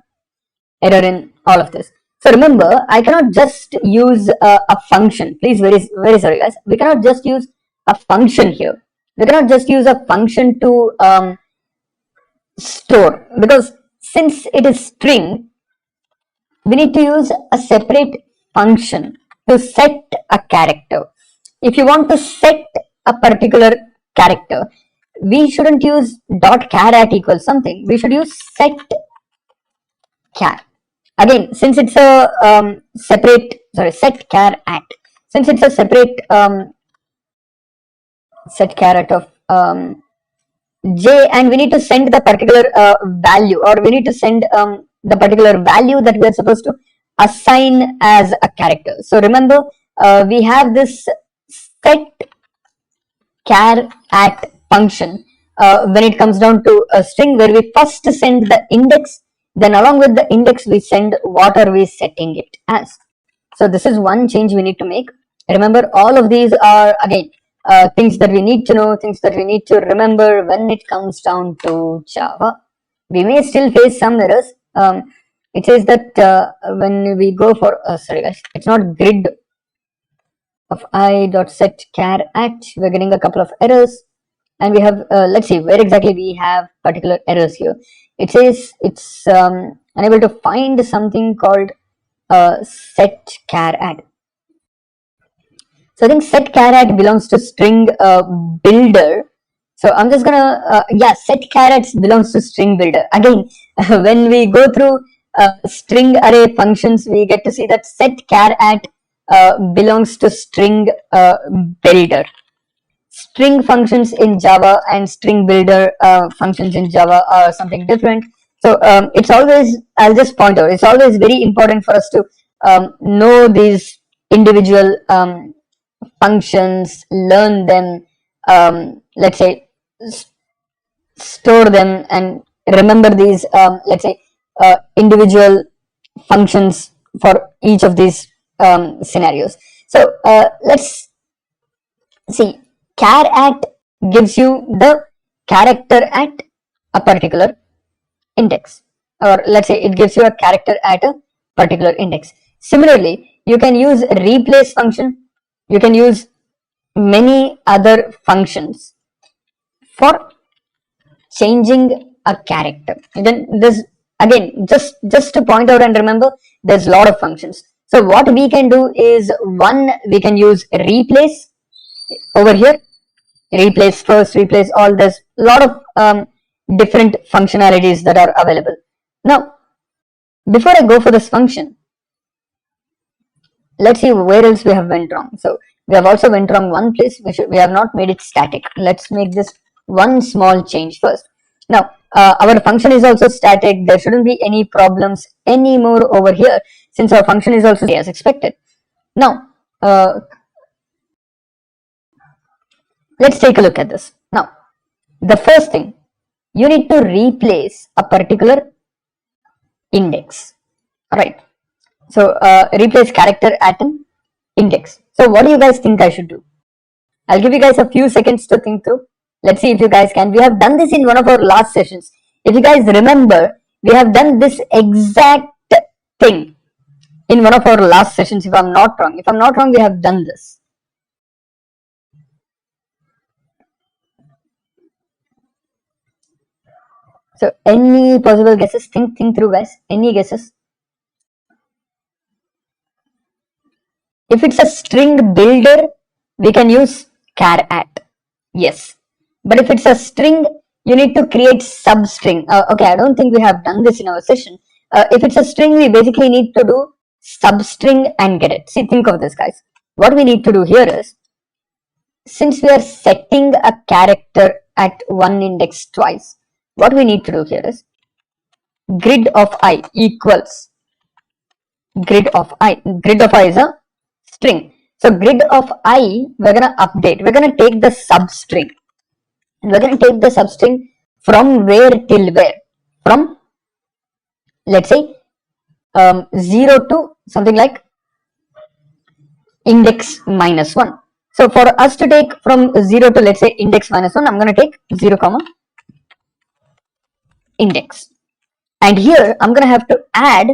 error in all of this. So remember, I cannot just use a function. Please, very sorry, guys. We cannot just use a function here. We cannot just use a function to store, because since it is string, we need to use a separate function to set a character. If you want to set a particular character, we shouldn't use dot char at equals something. We should use set char. Again, since it's a set char at. Since it's a separate set char at of j, and we need to send the particular value, or we need to send the particular value that we are supposed to assign as a character. So remember, we have this set char at function when it comes down to a string, where we first send the index, then along with the index we send what are we setting it as. So this is one change we need to make. Remember, all of these are again things that we need to know, things that we need to remember when it comes down to Java. We may still face some errors. It says that when we go for sorry guys, it's not grid of I.set char at, we're getting a couple of errors, and we have let's see where exactly we have particular errors here. It says it's unable to find something called set char at. So I think set char at belongs to string builder. So I'm just gonna yeah, set char at belongs to string builder. Again, when we go through string array functions, we get to see that set char at belongs to string builder. String functions in Java and string builder functions in Java are something different. So it's always, I'll just point out, it's always very important for us to know these individual functions, learn them, let's say store them, and remember these, let's say individual functions for each of these scenarios. So let's see, char at gives you the character at a particular index, or let's say it gives you a character at a particular index. Similarly, you can use replace function, you can use many other functions for changing a character. And then there's again, just to point out and remember, there's a lot of functions. So what we can do is, one, we can use replace over here, replace first, replace all. There's a lot of different functionalities that are available. Now, before I go for this function, let's see where else we have went wrong. So we have also went wrong one place. We have not made it static. Let's make this one small change first. Now our function is also static. There shouldn't be any problems anymore over here, since our function is also as expected. Now let's take a look at this. Now the first thing, you need to replace a particular index. All right. So replace character at an index. So what do you guys think I should do? I'll give you guys a few seconds to think through. Let's see if you guys can. We have done this in one of our last sessions. If you guys remember, we have done this exact thing in one of our last sessions, if I'm not wrong. If I'm not wrong, we have done this. So any possible guesses? Think through, guys. Any guesses? If it's a string builder, we can use char at. Yes. But if it's a string, you need to create substring. Okay, I don't think we have done this in our session. If it's a string, we basically need to do substring and get it. See, think of this, guys. What we need to do here is, since we are setting a character at one index twice, what we need to do here is grid of I equals grid of I. Grid of I is a string. So grid of I, we're gonna update. We're gonna take the substring. And we're gonna take the substring from where till where? From, let's say, 0 to something like index minus 1. So for us to take from 0 to, let's say, index minus 1, I'm gonna take 0 comma index. And here I'm gonna have to add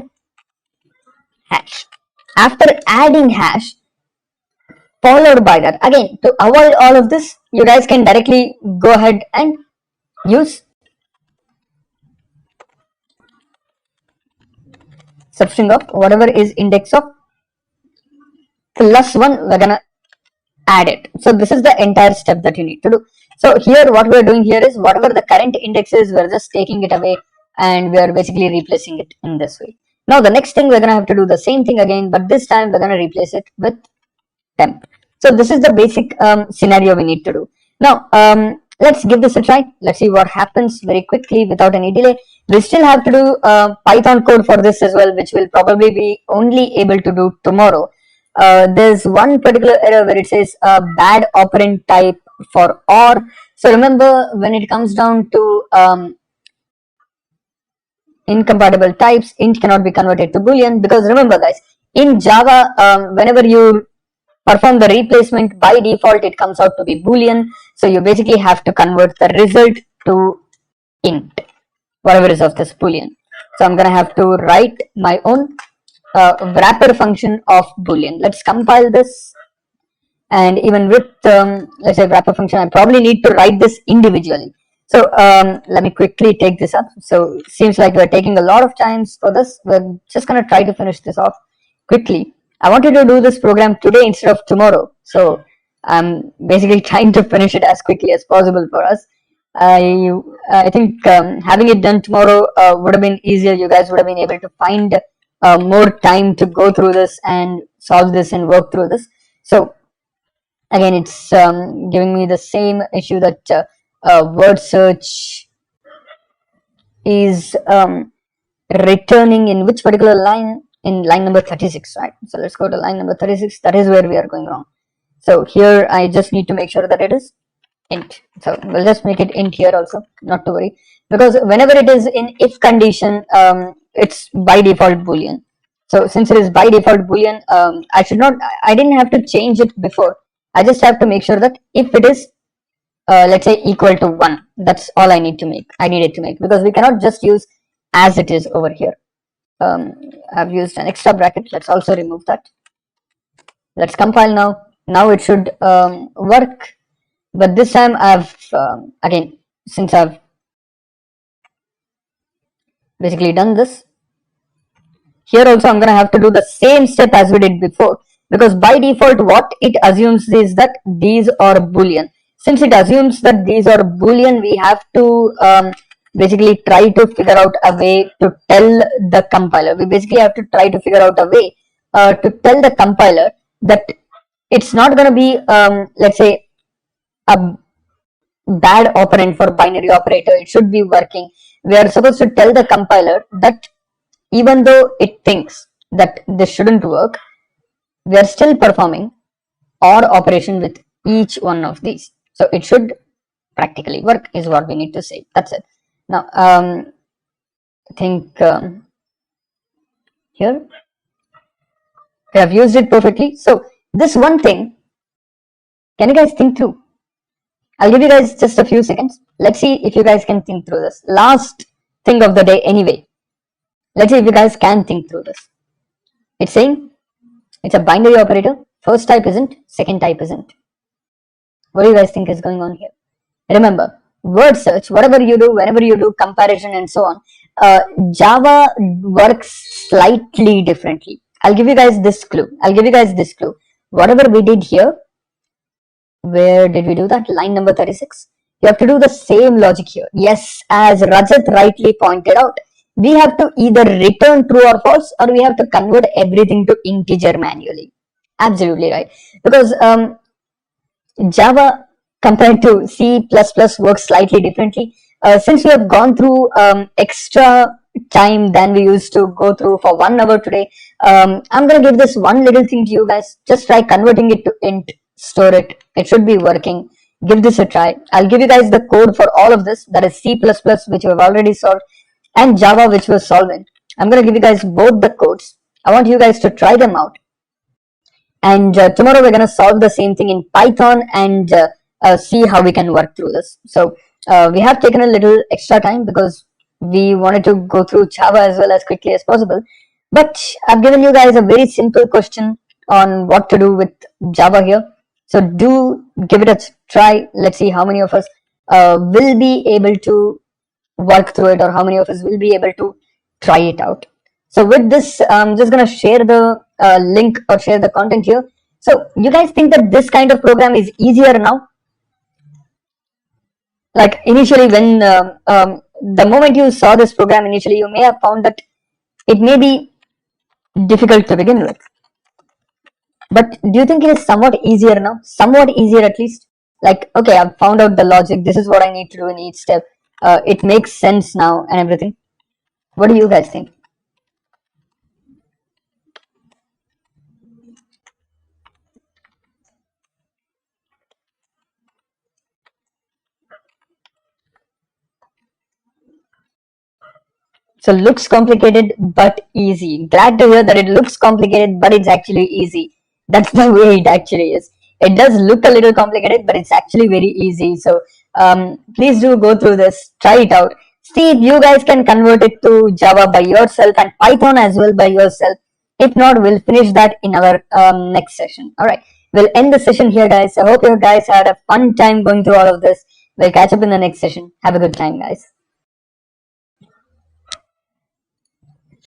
hash. After adding hash, followed by that, again, to avoid all of this, you guys can directly go ahead and use substring of whatever is index of plus 1. We're gonna add it. So this is the entire step that you need to do. So here what we're doing here is, whatever the current index is, we're just taking it away and we're basically replacing it in this way. Now the next thing, we're gonna have to do the same thing again, but this time we're gonna replace it with temp. So this is the basic scenario we need to do. Now let's give this a try. Let's see what happens very quickly without any delay. We still have to do Python code for this as well, which we'll probably be only able to do tomorrow. There's one particular error where it says bad operand type for OR. So remember, when it comes down to incompatible types, int cannot be converted to boolean, because remember, guys, in Java, whenever you perform the replacement, by default it comes out to be boolean. So you basically have to convert the result to int, whatever is of this boolean. So I'm gonna have to write my own wrapper function of boolean. Let's compile this, and even with let's say wrapper function, I probably need to write this individually. So let me quickly take this up. So seems like we're taking a lot of times for this. We're just gonna try to finish this off quickly. I wanted to do this program today instead of tomorrow, so I'm basically trying to finish it as quickly as possible for us. I think having it done tomorrow would have been easier. You guys would have been able to find more time to go through this and solve this and work through this. So again, it's giving me the same issue that word search is returning in which particular line? In line number 36, right? So let's go to line number 36. That is where we are going wrong. So here I just need to make sure that it is int. So we'll just make it int here also, not to worry, because whenever it is in if condition, it's by default boolean. So since it is by default boolean, I didn't have to change it before. I just have to make sure that if it is let's say equal to 1, that's all I need to make. I needed to make, because we cannot just use as it is over here. I've used an extra bracket. Let's also remove that. Let's compile now. Now it should work, but this time I've again, since I've basically done this, here also I'm gonna have to do the same step as we did before, because by default what it assumes is that these are boolean. Since it assumes that these are boolean, we have to basically try to figure out a way to tell the compiler. We basically have to try to figure out a way to tell the compiler that it's not going to be, let's say, a bad operand for binary operator. It should be working. We are supposed to tell the compiler that even though it thinks that this shouldn't work, we are still performing OR operation with each one of these. So it should practically work is what we need to say. That's it. Now, I think here we have used it perfectly. So this one thing, can you guys think through? I'll give you guys just a few seconds. Let's see if you guys can think through this. Last thing of the day anyway. Let's see if you guys can think through this. It's saying it's a binary operator. First type isn't, second type isn't. What do you guys think is going on here? Remember, word search, whatever you do, whenever you do comparison and so on, Java works slightly differently. I'll give you guys this clue. I'll give you guys this clue. Whatever we did here, where did we do that? Line number 36. You have to do the same logic here. Yes, as Rajat rightly pointed out, we have to either return true or false, or we have to convert everything to integer manually. Absolutely right. Because Java compared to C++ works slightly differently. Since we have gone through extra time than we used to go through for 1 hour today, I'm going to give this one little thing to you guys. Just try converting it to int, store it. It should be working. Give this a try. I'll give you guys the code for all of this. That is C++, which we have already solved, and Java, which we're solving. I'm going to give you guys both the codes. I want you guys to try them out. And tomorrow we're going to solve the same thing in Python and see how we can work through this. So we have taken a little extra time because we wanted to go through Java as well as quickly as possible. But I've given you guys a very simple question on what to do with Java here. So do give it a try. Let's see how many of us will be able to work through it, or how many of us will be able to try it out. So with this, I'm just going to share the link or share the content here. So you guys think that this kind of program is easier now? Like initially when the moment you saw this program initially, you may have found that it may be difficult to begin with. But do you think it is somewhat easier now? Somewhat easier at least? Like, okay, I've found out the logic. This is what I need to do in each step. It makes sense now and everything. What do you guys think? So looks complicated but easy. Glad to hear that it looks complicated but it's actually easy. That's the way it actually is. It does look a little complicated but it's actually very easy. So please do go through this, try it out. See if you guys can convert it to Java by yourself and Python as well by yourself. If not, we'll finish that in our next session. Alright, we'll end the session here guys. I hope you guys had a fun time going through all of this. We'll catch up in the next session. Have a good time guys.